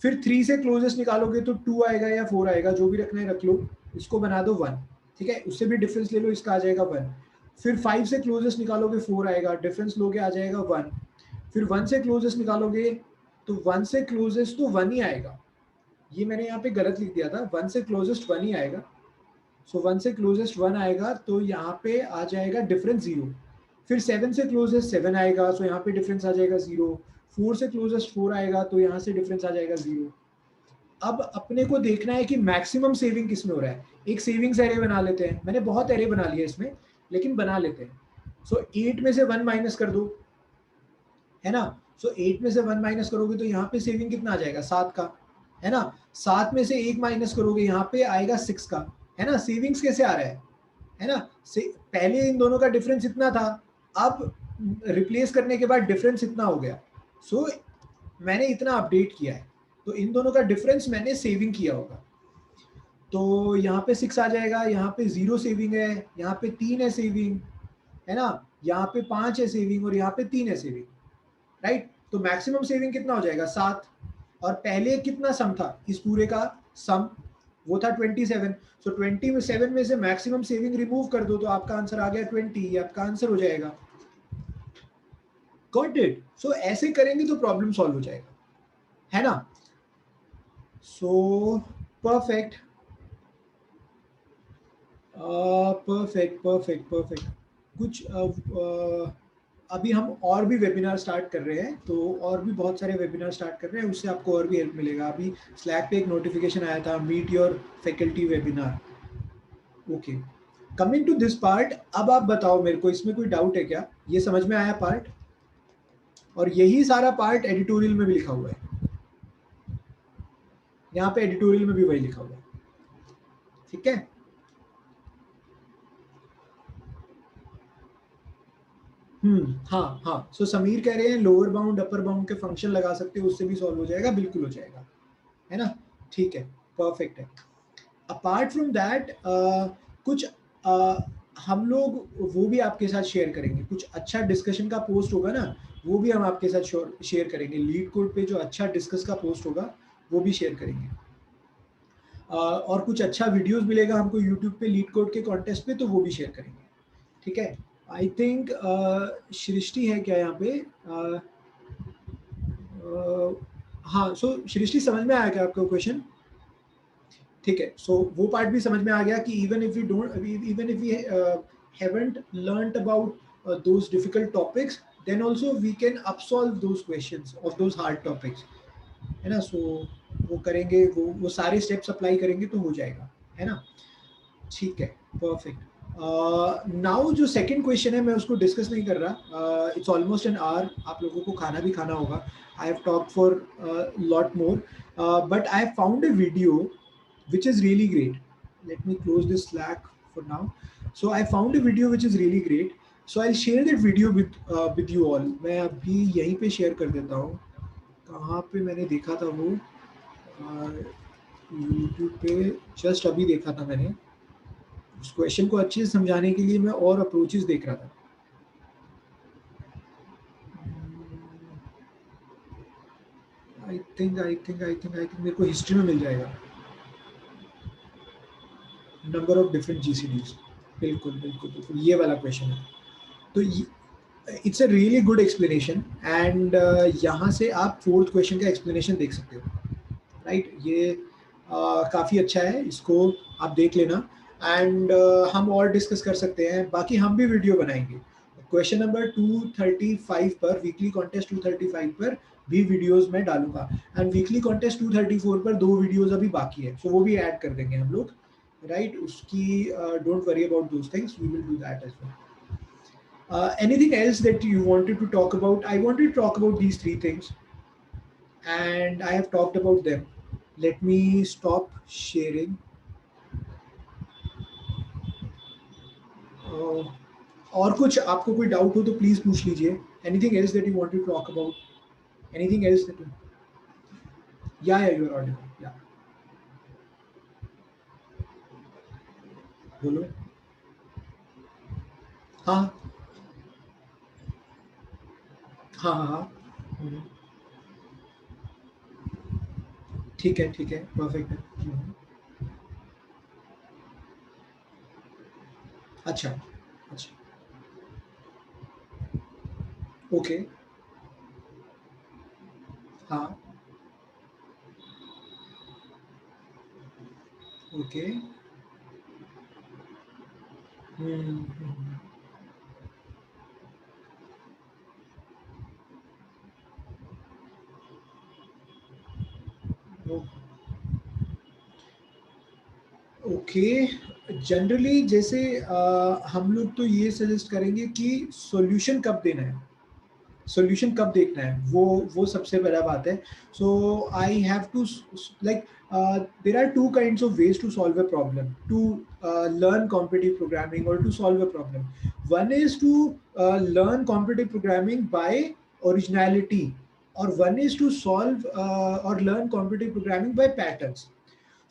फिर 3 से क्लोजेस्ट निकालोगे तो 2 आएगा या 4 आएगा, जो भी रखना है रख लो। इसको बना दो 1, ठीक है। उससे भी डिफरेंस ले लो, इसका आ जाएगा 1। फिर 5 से क्लोजेस्ट निकालोगे 4 आएगा, डिफरेंस लोगे आ जाएगा 1। फिर 1 से क्लोजेस्ट निकालोगे तो 1 से क्लोजेस्ट तो 1 ही आएगा। ये मैंने यहाँ पे गलत लिख दिया था, 1 से क्लोजेस्ट 1 ही आएगा। सो 1 से क्लोजेस्ट 1 आएगा तो यहाँ पे आ जाएगा डिफरेंस 0। फिर 7 से क्लोजेस्ट 7 आएगा, सो यहाँ पे डिफरेंस आ जाएगा 0। 4 से क्लोजेस्ट 4 आएगा तो यहाँ से डिफरेंस आ जाएगा 0। अब अपने को देखना है कि मैक्सिमम सेविंग किस में हो रहा है। एक सेविंग्स एरे बना लेते हैं, मैंने बहुत एरे बना लिया इसमें, लेकिन बना लेते हैं। सो 8 में से 1 माइनस कर दो, है ना। सो 8 में से 1 माइनस करोगे तो यहाँ पे सेविंग कितना आ जाएगा, 7 का, है ना। 7 में से 1 माइनस करोगे, यहाँ पे आएगा 6 का, है ना। सेविंग्स कैसे आ रहा है ना। पहले इन दोनों का डिफरेंस इतना था, अब रिप्लेस करने के बाद डिफरेंस इतना हो गया। सो मैंने इतना अपडेट किया है, तो इन दोनों का डिफरेंस मैंने सेविंग किया होगा। तो यहाँ पे 6 आ जाएगा, यहाँ पे 0 सेविंग है, यहाँ पे 3 है सेविंग, है ना। यहाँ पे 5 है सेविंग और यहाँ पे 3 है सेविंग, राइट। तो मैक्सिमम सेविंग कितना हो जाएगा, 7। और पहले कितना सम था इस पूरे का सम, वो था 27। सो 27 में से मैक्सिमम सेविंग रिमूव कर दो तो आपका आंसर आ गया 20, ये आपका आंसर हो जाएगा। Got it. सो ऐसे करेंगे तो प्रॉब्लम सॉल्व हो जाएगा, है ना। So perfect, perfect perfect perfect. कुछ अभी हम और भी वेबिनार स्टार्ट कर रहे हैं, तो और भी बहुत सारे वेबिनार स्टार्ट कर रहे हैं, उससे आपको और भी हेल्प मिलेगा। अभी स्लैक पे एक नोटिफिकेशन आया था, meet your faculty webinar. Okay, coming to this part, अब आप बताओ मेरे को, इसमें कोई डाउट है क्या, ये समझ में आया पार्ट। और यही सारा पार्ट एडिटोरियल में भी लिखा हुआ है, यहाँ पे एडिटोरियल में भी वही लिखा हुआ है, ठीक है। हाँ हाँ। सो समीर कह रहे हैं लोअर बाउंड अपर बाउंड के फंक्शन लगा सकते हो, उससे भी सॉल्व हो जाएगा, बिल्कुल हो जाएगा, है ना। ठीक है, परफेक्ट है। अपार्ट फ्रॉम दैट कुछ हम लोग वो भी आपके साथ शेयर करेंगे, कुछ अच्छा डिस्कशन का पोस्ट होगा ना, वो भी हम आपके साथ शेयर करेंगे। लीड कोड पे जो अच्छा डिस्कस का पोस्ट होगा वो भी शेयर करेंगे। और कुछ अच्छा वीडियोस मिलेगा हमको यूट्यूब पे लीड कोड के कॉन्टेस्ट पे, तो वो भी शेयर करेंगे, ठीक है। आई थिंक सृष्टि है क्या यहाँ पे। हाँ, सो सृष्टि समझ में आया क्या आपका क्वेश्चन। ठीक है, सो वो पार्ट भी समझ में आ गया कि even if we don't, even if we haven't learnt about those difficult topics, then also we can upsolve those questions of those hard topics, है ना। सो वो करेंगे, वो सारे स्टेप्स अप्लाई करेंगे तो हो जाएगा, है ना। ठीक है, परफेक्ट। नाउ जो सेकंड क्वेश्चन है मैं उसको डिस्कस नहीं कर रहा, इट्स ऑलमोस्ट एन आवर, आप लोगों को खाना भी खाना होगा। I have talk for lot more, but I have found a video which is really great. Let me close this Slack for now. So I found a video which is really great. So I'll share that video with you all. मैं अभी यहीं पे share कर देता हूँ। कहाँ पे मैंने देखा था वो, YouTube पे जस्ट अभी देखा था मैंने। उस क्वेश्चन को अच्छे से समझाने के लिए मैं और अप्रोचेस देख रहा था। आई थिंक मेरे को हिस्ट्री में मिल जाएगा, नंबर ऑफ डिफरेंट जीसीडीज। बिल्कुल बिल्कुल बिल्कुल, ये वाला क्वेश्चन है। तो it's a really good explanation, and यहाँ से आप फोर्थ क्वेश्चन का एक्सप्लेनेशन देख सकते हो, राइट। ये काफ़ी अच्छा है, इसको आप देख लेना। एंड हम और डिस्कस कर सकते हैं, बाकी हम भी वीडियो बनाएंगे। क्वेश्चन नंबर 235 पर, वीकली कॉन्टेस्ट 235 पर भी वीडियोस मैं डालूंगा। एंड वीकली कॉन्टेस्ट 234 पर 2 वीडियोस अभी बाकी है, सो वो भी ऐड कर देंगे हम लोग, राइट। उसकी don't worry about those things, we will do that as well. Anything else that you wanted to talk about? I wanted to talk about these three things, and I have talked about them. Let me stop sharing. Uh, और कुछ आपको कोई doubt हो तो please पूछ लीजिए। Anything else that you want to talk about? Anything else that you... Yeah, you are audible. Yeah, बोलो। हाँ हाँ हाँ हाँ। हम्म, ठीक है, परफेक्ट है। अच्छा अच्छा, ओके, हाँ, ओके, ओके, जनरली जैसे हम लोग तो ये सजेस्ट करेंगे कि सॉल्यूशन कब देना है, सॉल्यूशन कब देखना है, वो सबसे बड़ा बात है. So I have to like there are two kinds of ways to solve a problem, to learn competitive programming or to solve a problem. One is to learn competitive programming by originality, or one is to solve or learn competitive programming by patterns.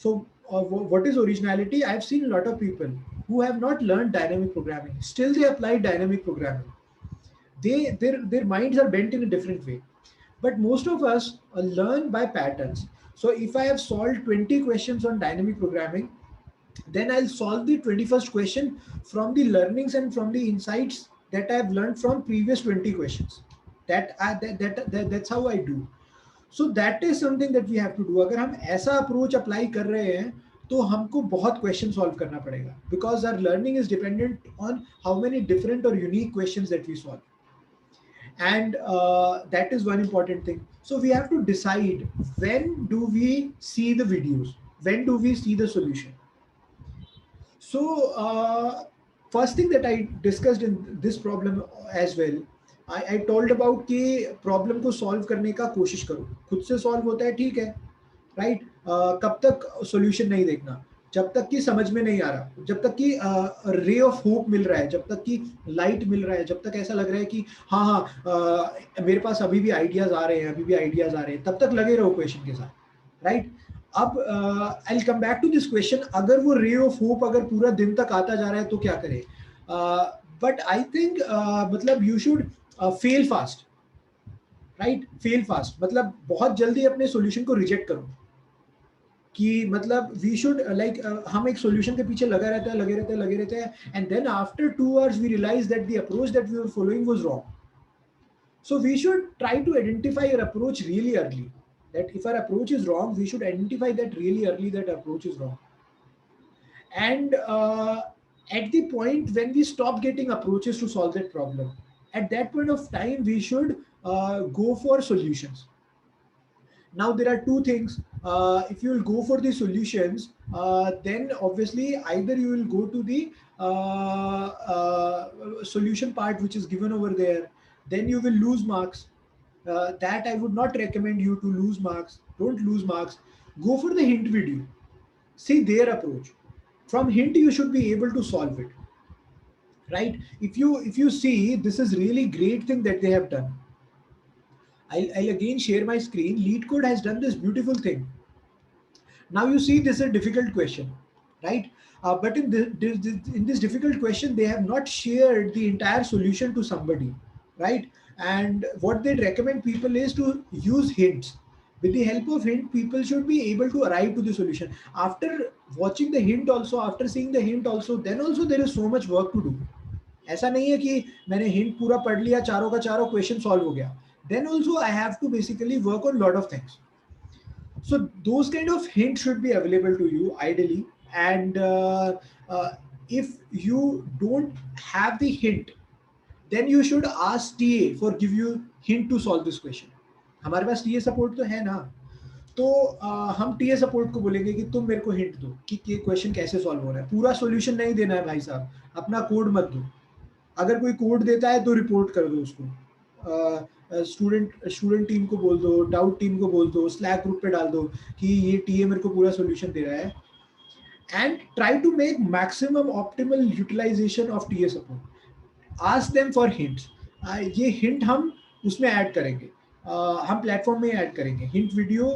So what is originality? I've seen a lot of people who have not learned dynamic programming, still they apply dynamic programming. Their minds are bent in a different way. But most of us learn by patterns. So if I have solved 20 questions on dynamic programming, then I'll solve the 21st question from the learnings and from the insights that I've learned from previous 20 questions. That's how I do. So that is something that we have to do. अगर हम ऐसा approach apply कर रहे हैं तो हमको बहुत question solve करना पड़ेगा, because our learning is dependent on how many different or unique questions that we solve. And that is one important thing. So we have to decide, when do we see the videos, when do we see the solution. So first thing that I discussed in this problem as well, I told about कि problem को solve करने का कोशिश करो, खुद से solve होता है ठीक है, राइट. कब तक सॉल्यूशन नहीं देखना, जब तक कि समझ में नहीं आ रहा, जब तक कि रे ऑफ होप मिल रहा है, जब तक कि लाइट मिल रहा है, जब तक ऐसा लग रहा है कि हाँ हाँ मेरे पास अभी भी आइडियाज आ रहे हैं, अभी भी आइडियाज आ रहे हैं, तब तक लगे रहो क्वेश्चन के साथ, राइट. अब I will come back to this question, अगर वो रे ऑफ होप अगर पूरा दिन तक आता जा रहा है तो क्या करें. बट आई थिंक मतलब you should fail fast, right. Fail fast मतलब बहुत जल्दी अपने सॉल्यूशन को रिजेक्ट करो, कि मतलब वी शुड लाइक हम एक सॉल्यूशन के पीछे लगे रहते हैं and then after 2 hours we realize that the approach that we were following was wrong. So we should try to identify our approach really early. That if our approach is wrong, we should identify that really early, that approach is wrong. And at the point when we stop getting approaches to solve that problem, at that point of time, we should go for solutions. Now there are two things. If you will go for the solutions, then obviously either you will go to the solution part which is given over there, then you will lose marks. That I would not recommend you to lose marks. Don't lose marks. Go for the hint video. See their approach. From hint you should be able to solve it, right? If you see, this is really great thing that they have done. I'll again share my screen. LeetCode has done this beautiful thing. Now you see, this is a difficult question, right? But in this difficult question, they have not shared the entire solution to somebody, right? And what they recommend people is to use hints. With the help of hint, people should be able to arrive to the solution. After watching the hint also, after seeing the hint also, then also there is so much work to do. ऐसा नहीं है कि मैंने hint पूरा पढ़ लिया, चारों का चारों क्वेश्चन सॉल्व हो गया. Then also I have to basically work on lot of things. So those kind of hints should be available to you ideally. And if you don't have the hint, then you should ask TA for give you hint to solve this question. हमारे पास TA support तो है ना, तो हम TA support को बोलेंगे कि तुम मेरे को हिंट दो कि ये क्वेश्चन कैसे सॉल्व हो रहा है. पूरा सॉल्यूशन नहीं देना है भाई साहब, अपना कोड मत दो. अगर कोई कोड देता है तो रिपोर्ट कर दो उसको, स्टूडेंट टीम को बोल दो, डाउट टीम को बोल दो, स्लैक ग्रुप पे डाल दो कि ये टीए मेरे को पूरा सॉल्यूशन दे रहा है. And try to make maximum optimal utilization of TA support. Ask them for hints. ये हिंट हम उसमें ऐड करेंगे, हम प्लेटफॉर्म में ऐड करेंगे. हिंट वीडियो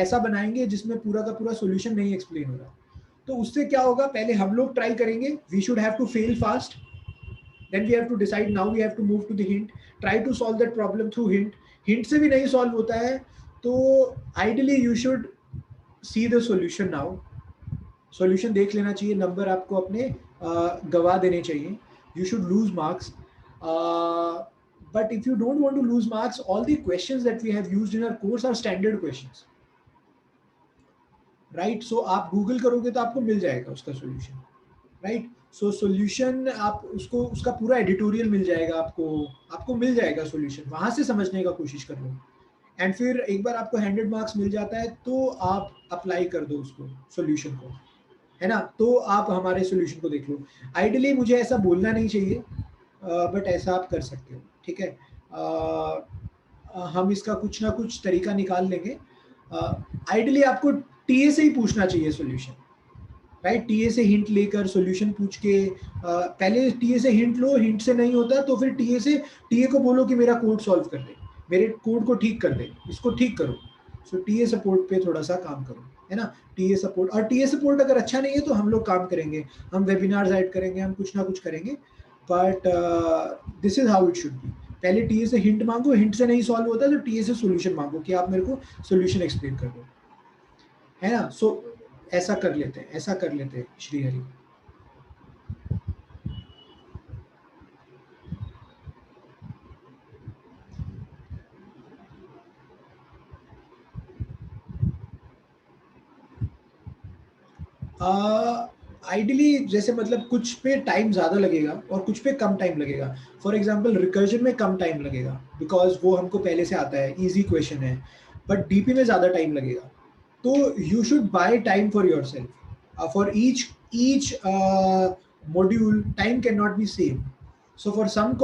ऐसा बनाएंगे जिसमें पूरा का पूरा सॉल्यूशन नहीं एक्सप्लेन हो रहा. तो उससे क्या होगा, पहले हम लोग ट्राई करेंगे. We should have to fail fast. Then we have to decide, now we have to move to the hint, try to solve that problem through hint. Hint से भी नहीं solve होता है तो ideally you should see the solution now. Solution देख लेना चाहिए, number आपको अपने गवा देने चाहिए. You should lose marks. But if you don't want to lose marks, all the questions that we have used in our course are standard questions, right? So आप Google करोगे तो आपको मिल जाएगा उसका solution, right? सो सॉल्यूशन आप उसको उसका पूरा एडिटोरियल मिल जाएगा आपको, आपको मिल जाएगा सॉल्यूशन, वहां से समझने का कोशिश कर लो। एंड फिर एक बार आपको 100 मार्क्स मिल जाता है तो आप अप्लाई कर दो उसको, सॉल्यूशन को, है ना। तो आप हमारे सॉल्यूशन को देख लो। आइडियली मुझे ऐसा बोलना नहीं चाहिए, बट ऐसा आप कर सकते हो, ठीक है। हम इसका कुछ ना कुछ तरीका निकाल लेंगे। आइडियली आपको टीए से ही पूछना चाहिए सॉल्यूशन, राइट। टीए से हिंट लेकर सॉल्यूशन पूछ के, पहले टीए से हिंट लो, हिंट से नहीं होता तो फिर टीए को बोलो कि मेरा कोड सॉल्व कर दे, मेरे कोड को ठीक कर दे, इसको ठीक करो। सो टीए सपोर्ट पे थोड़ा सा काम करो, है ना। टीए सपोर्ट, और टीए सपोर्ट अगर अच्छा नहीं है तो हम लोग काम करेंगे, हम वेबिनार्स ऐड करेंगे, हम कुछ ना कुछ करेंगे, but this is how it should be. पहले टीए से हिंट मांगो, हिंट से नहीं सॉल्व होता तो टीए से सॉल्यूशन मांगो कि आप मेरे को सॉल्यूशन एक्सप्लेन कर दो, है ना। सो ऐसा कर लेते हैं, ऐसा कर लेते हैं श्रीहरि। आइडियली जैसे मतलब कुछ पे टाइम ज़्यादा लगेगा और कुछ पे कम टाइम लगेगा। फॉर एग्जांपल रिकर्जन में कम टाइम लगेगा बिकॉज वो हमको पहले से आता है, इजी क्वेश्चन है, बट डीपी में ज़्यादा टाइम लगेगा। तो you should buy time for your self, for each module time cannot be same. So for some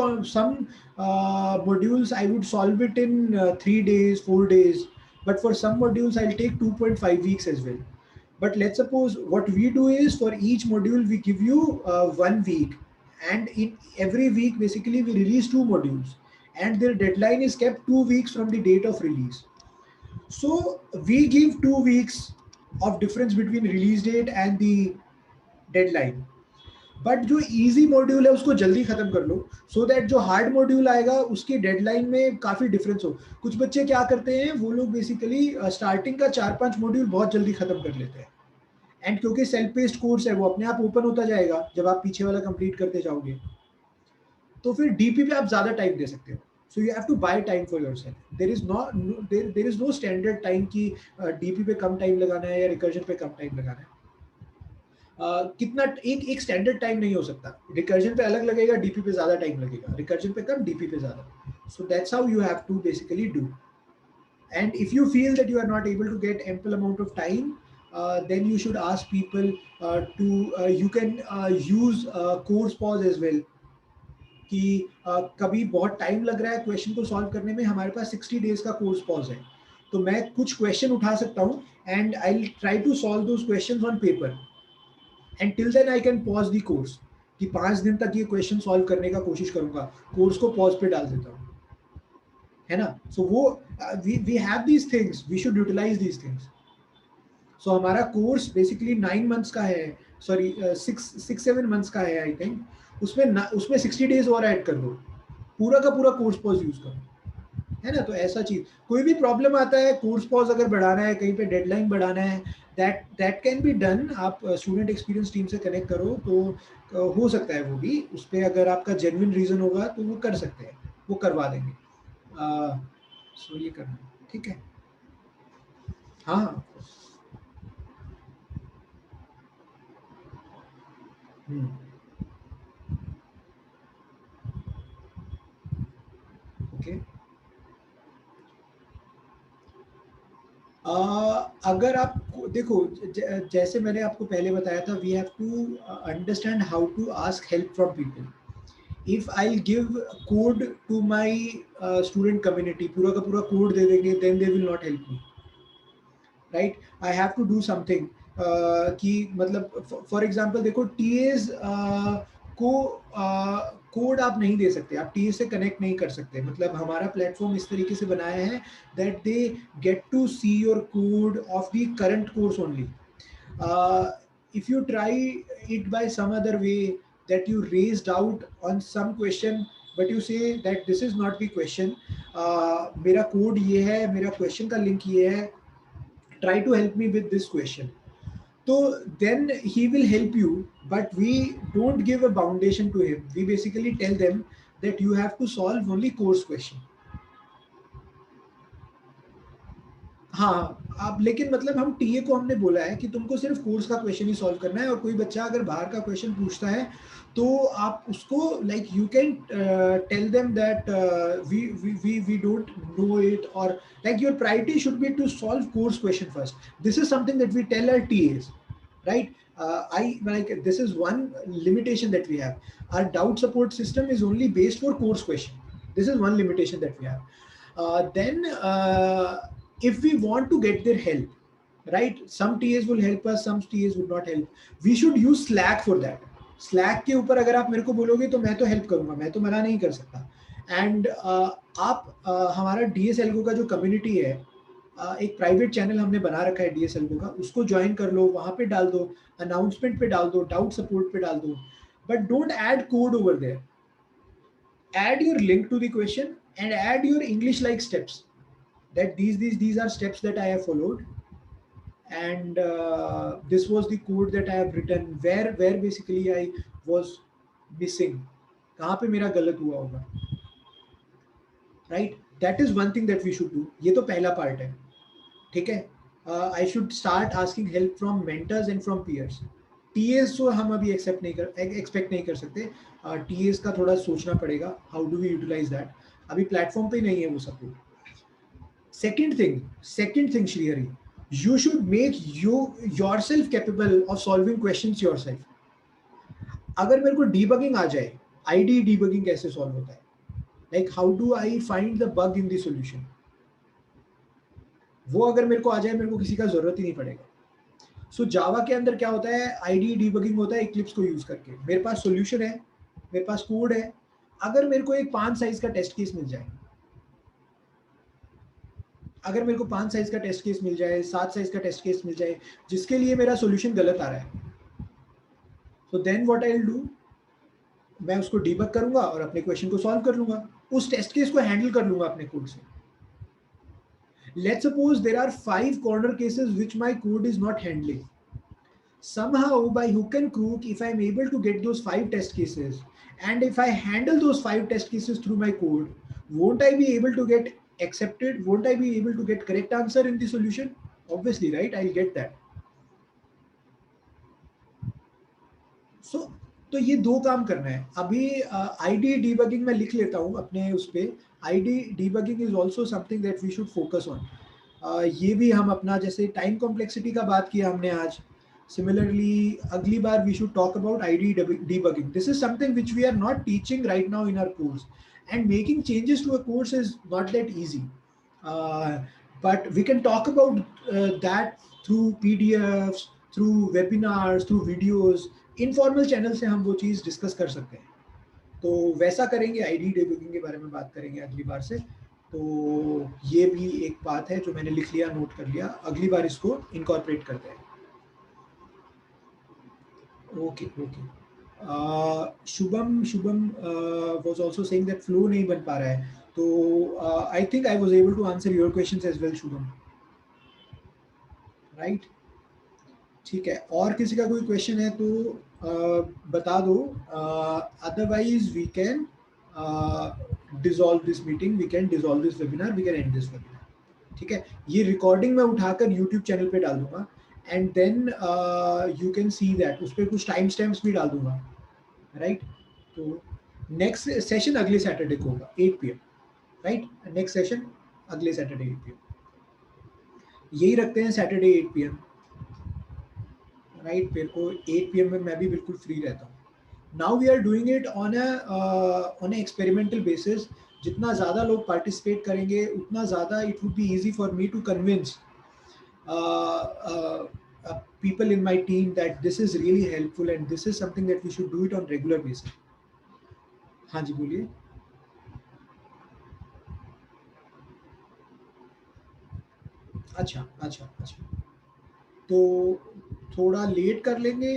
modules I would solve it in 3 days, 4 days, but for some modules I'll take 2.5 weeks as well. But let's suppose what we do is for each module we give you 1 week, and in every week basically we release 2 modules, and their deadline is kept 2 weeks from the date of release. So we give 2 weeks of difference between release date and the deadline. But जो easy module है उसको जल्दी खत्म कर लो, so that जो hard module आएगा उसकी deadline में काफी डिफरेंस हो। कुछ बच्चे क्या करते हैं, वो लोग बेसिकली स्टार्टिंग का 4-5 मॉड्यूल बहुत जल्दी खत्म कर लेते हैं, एंड क्योंकि सेल्फ पेस्ड कोर्स है वो अपने आप ओपन होता जाएगा जब आप पीछे वाला कंप्लीट करते जाओगे, तो फिर डीपी पे आप ज्यादा टाइम दे सकते हो। So you have to buy time for yourself. There is no standard time की डीपी पे कम टाइम लगाना है या रिकर्जन पे कम टाइम लगाना है। कितना एक एक स्टैंडर्ड टाइम नहीं हो सकता। रिकर्जन पे अलग लगेगा, डीपी पे ज्यादा टाइम लगेगा, रिकर्जन पे कम, डीपी पे ज्यादा। So that's how you have to basically do. And if you feel that you are not able to get ample amount of time, then you should ask people to you can use course pause as well, कि कभी बहुत time लग रहा है question को solve करने में, हमारे पास 60 डेज का कोर्स पॉज है, तो मैं कुछ क्वेश्चन उठा सकता हूँ and I will try to solve those questions on paper, and till then I can pause the course, कि 5 दिन तक ये क्वेश्चन सॉल्व करने का कोशिश करूंगा, कोर्स को पॉज पे डाल देता हूँ, है ना। सो वो we have these things, we should utilize these things. So हमारा कोर्स बेसिकली 9 मंथ्स का है, सॉरी 6-7 मंथ्स का है आई थिंक। उसमें 60 डेज और ऐड कर दो, पूरा का पूरा कोर्स पॉज यूज करो, है ना। तो ऐसा चीज, कोई भी प्रॉब्लम आता है, कोर्स पॉज अगर बढ़ाना है, कहीं पे डेडलाइन बढ़ाना है, दैट कैन बी डन। आप स्टूडेंट एक्सपीरियंस टीम से कनेक्ट करो तो हो सकता है वो भी, उस पर अगर आपका जेन्युइन रीजन होगा तो वो कर सकते हैं, वो करवा देंगे। सो ये करना, ठीक है। हाँ। हम्म। ओके। अगर आप देखो, जैसे मैंने आपको पहले बताया था, we have to understand how to ask help from people. If I give code to my student community, पूरा का पूरा कोड दे देंगे, then they will not help me, right. I have to do something, कि मतलब for example देखो, TAs को code आप नहीं दे सकते, आप टीए से कनेक्ट नहीं कर सकते। मतलब हमारा प्लेटफॉर्म इस तरीके से बनाया है that they get to see your code of the current course only. If you try it by some other way, that you raise doubt on some question, but you say that this is not the question, मेरा code ये है, मेरा question का link ये है, try to help me with this question, so then he will help you. But we don't give a foundation to him, we basically tell them that you have to solve only course question, हाँ, आप लेकिन मतलब हम TA को हमने बोला है कि तुमको सिर्फ कोर्स का क्वेश्चन ही सॉल्व करना है, और कोई बच्चा अगर बाहर का क्वेश्चन पूछता है तो आप उसको like you can tell them that we don't know it, और like your priority should be to solve course question first. This is something that we tell our TAs, right? I like this is one limitation that we have. Our doubt support system is only based for course question. This is one limitation that we have. Then if we want to get their help, right, some TAs will help us, some TAs would not help. We should use Slack for that. Slack के ऊपर अगर आप मेरे को बोलोगे तो मैं तो हेल्प करूंगा, मैं तो मना नहीं कर सकता. एंड आप हमारा DSLGO का जो कम्युनिटी है, एक प्राइवेट चैनल हमने बना रखा है DSLGO का, उसको ज्वाइन कर लो, वहां पे डाल दो, अनाउंसमेंट पे डाल दो, डाउट सपोर्ट पे डाल दो, but don't add code over there. Add your link to the question and add your English like steps, that these are steps that I have followed, and this was the code that I have written, where basically I was missing, कहाँ पे मेरा गलत हुआ होगा, right? That is one thing that we should do. ये तो पहला part है, ठीक है. I should start asking help from mentors and from peers. TAs तो हम अभी एक्सेप्ट नहीं कर एक्सपेक्ट नहीं कर सकते. TAs का थोड़ा सोचना पड़ेगा, how do we utilize that. अभी प्लेटफॉर्म पे नहीं है वो support. Second thing, Shrihari, you should make yourself capable of solving questions yourself. अगर मेरे को debugging आ जाए, IDE debugging कैसे solve होता है, like how do I find the bug in the solution, वो अगर मेरे को आ जाए, मेरे को किसी का जरूरत ही नहीं पड़ेगा. सो जावा के अंदर क्या होता है, IDE debugging होता है Eclipse को यूज करके. मेरे पास सोल्यूशन है, मेरे पास कोड है. अगर मेरे को एक 5 साइज का टेस्ट केस मिल जाए, अगर मेरे को 5 साइज का टेस्ट केस मिल जाए, 7 साइज का टेस्ट केस मिल जाए, जिसके लिए मेरा सॉल्यूशन गलत आ रहा है, तो then what I will do, मैं उसको डीबग करूंगा और अपने क्वेश्चन को सॉल्व कर लूंगा, उस टेस्ट केस को हैंडल कर लूंगा अपने कोड से. Let's suppose there are 5 corner cases which my code is not handling. Somehow by hook and crook, if I'm able to get those 5 test cases, and if I handle those 5 test cases through my code, won't I be able to get accepted? Won't I be able to get correct answer in the solution? Obviously, right? I'll get that. So तो ये दो काम करना है अभी. IDE debugging मैं लिख लेता हूँ अपने उस पे. IDE debugging is also something that we should focus on. ये भी हम अपना, जैसे टाइम कॉम्प्लेक्सिटी का बात किया हमने आज, similarly अगली बार we should talk about IDE debugging. This is something which we are not teaching right now in our course, and making changes to a course is not that easy, but we can talk about that through PDFs, through webinars, through videos. Informal channel से हम वो चीज़ discuss कर सकते हैं. तो वैसा करेंगे, IDE debugging के बारे में बात करेंगे अगली बार से. तो ये भी एक बात है जो मैंने लिख लिया, नोट कर लिया, अगली बार इसको इनकॉर्पोरेट करते हैं. Okay. Shubham was also saying that flow नहीं बन पा रहा है, तो I think I was able to answer your questions as well Shubham, right? ठीक है, और किसी का कोई क्वेश्चन है तो बता दो, otherwise we can dissolve this meeting, we can dissolve this webinar, we can end this webinar. ठीक है, ये रिकॉर्डिंग मैं उठाकर यूट्यूब चैनल पे डाल दूंगा, and then you can see that. उस पर कुछ टाइम स्टैम्प्स भी डाल दूंगा, राइट? तो नेक्स्ट सेशन अगले सैटरडे को होगा 8 PM, राइट? नेक्स्ट सेशन अगले सैटरडे 8 PM. यही रखते हैं सैटरडे 8 PM, राइट? मेरे को 8 PM में मैं भी बिल्कुल फ्री रहता हूँ. Now we are doing it on a experimental basis. जितना ज़्यादा लोग पार्टिसिपेट करेंगे उतना ज़्यादा it would be easy for me to convince people in my team that this is really helpful and this is something that we should do it on regular basis. हाँ जी, बोलिए. अच्छा, तो थोड़ा लेट कर लेंगे.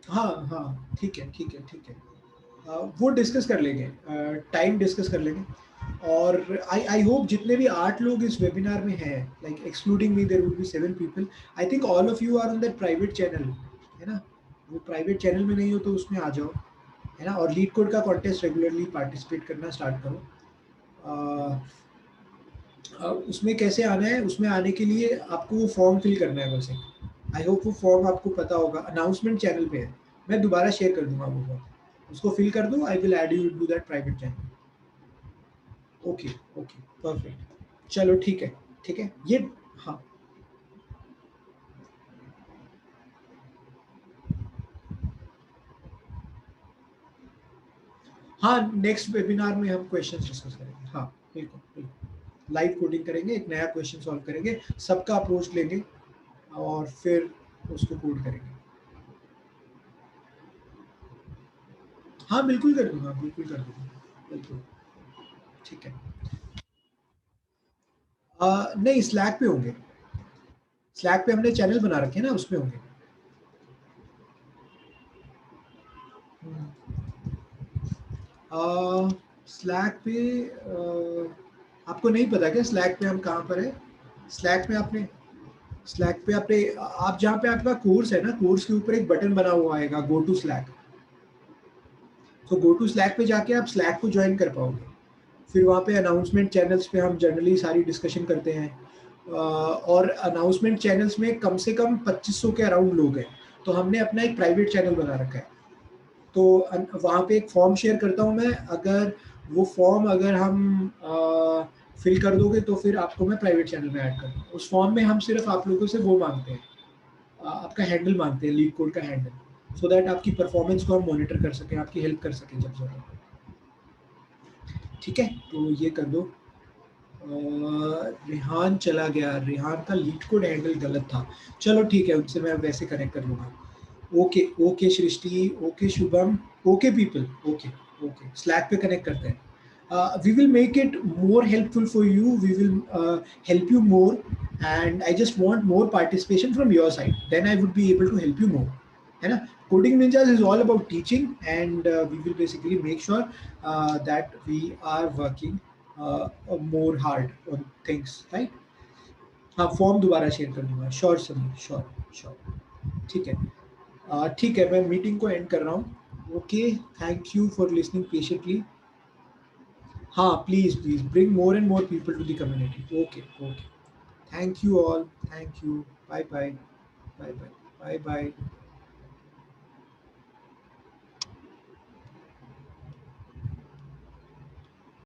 हाँ, ठीक है. वो डिस्कस कर लेंगे, टाइम डिस्कस कर लेंगे. और आई होप जितने भी 8 लोग इस वेबिनार में हैं, like excluding me there would be 7 people. I think all of you are on that private channel, है ना? वो प्राइवेट चैनल में नहीं हो तो उसमें आ जाओ, है ना। और लीड कोड का कॉन्टेस्ट रेगुलरली पार्टिसिपेट करना स्टार्ट करो। उसमें कैसे आना है, उसमें आने के लिए आपको वो फॉर्म फिल करना है बस एक। आई होप वो फॉर्म आपको पता होगा, अनाउंसमेंट चैनल पे है, मैं दोबारा शेयर कर दूंगा वो फॉर्म, उसको फिल कर दो, I will add you to that private channel. Okay okay perfect, चलो ठीक है, ठीक है ये। हाँ हाँ, नेक्स्ट वेबिनार में हम क्वेश्चंस डिस्कस करेंगे, हाँ बिल्कुल बिल्कुल, लाइव कोडिंग करेंगे, एक नया क्वेश्चन सॉल्व करेंगे, सबका अप्रोच लेंगे और फिर उसको कोड करेंगे। हाँ बिल्कुल कर दूंगा, बिल्कुल कर दूंगा, बिल्कुल। ठीक है। नहीं, स्लैक पे होंगे, स्लैक पे हमने चैनल बना रखे हैं ना, उसमें होंगे। स्लैक पे आपको नहीं पता क्या स्लैक पे हम कहाँ पर है? स्लैक में आपने, स्लैक पे आपने, आप जहाँ पे आपका कोर्स है ना, कोर्स के ऊपर एक बटन बना हुआ आएगा, गो टू स्लैक। तो गो टू स्लैक पे जाके आप स्लैक को ज्वाइन कर पाओगे। फिर वहाँ पे अनाउंसमेंट चैनल्स पे हम जनरली सारी डिस्कशन करते हैं। और अनाउंसमेंट चैनल्स में कम से कम 2500 के अराउंड लोग हैं, तो हमने अपना एक प्राइवेट चैनल बना रखा है। तो वहाँ पे एक फॉर्म शेयर करता हूँ मैं, अगर वो फॉर्म अगर हम फिल कर दोगे तो फिर आपको मैं प्राइवेट चैनल में ऐड कर दूँ। उस फॉर्म में हम सिर्फ आप लोगों से वो मांगते हैं, आपका हैंडल मांगते हैं, लीड कोड का हैंडल, सो दैट आपकी परफॉर्मेंस को हम मॉनिटर कर सकें, आपकी हेल्प कर सकें जब जरूरत। ठीक है, तो ये कर दो। रिहान चला गया, रिहान का लीड कोड हैंडल गलत था। चलो ठीक है, उनसे मैं वैसे कनेक्ट कर लूँगा। Okay okay Srishti, okay Shubham, okay people, okay okay, Slack पे कनेक्ट करते हैं। We will make it more helpful for you, we will help you more, and I just want more participation from your side, then I would be able to help you more, है ना। Coding Ninjas is all about teaching, and we will basically make sure that we are working more hard on things, right? हाँ, form दोबारा share कर दूंगा, sure Sameer, sure sure. ठीक है, ठीक है, मैं मीटिंग को एंड कर रहा हूँ। Okay, thank you for listening patiently. हाँ please please bring more and more people to the community. Okay okay, thank you all, thank you, bye bye, bye bye, bye bye.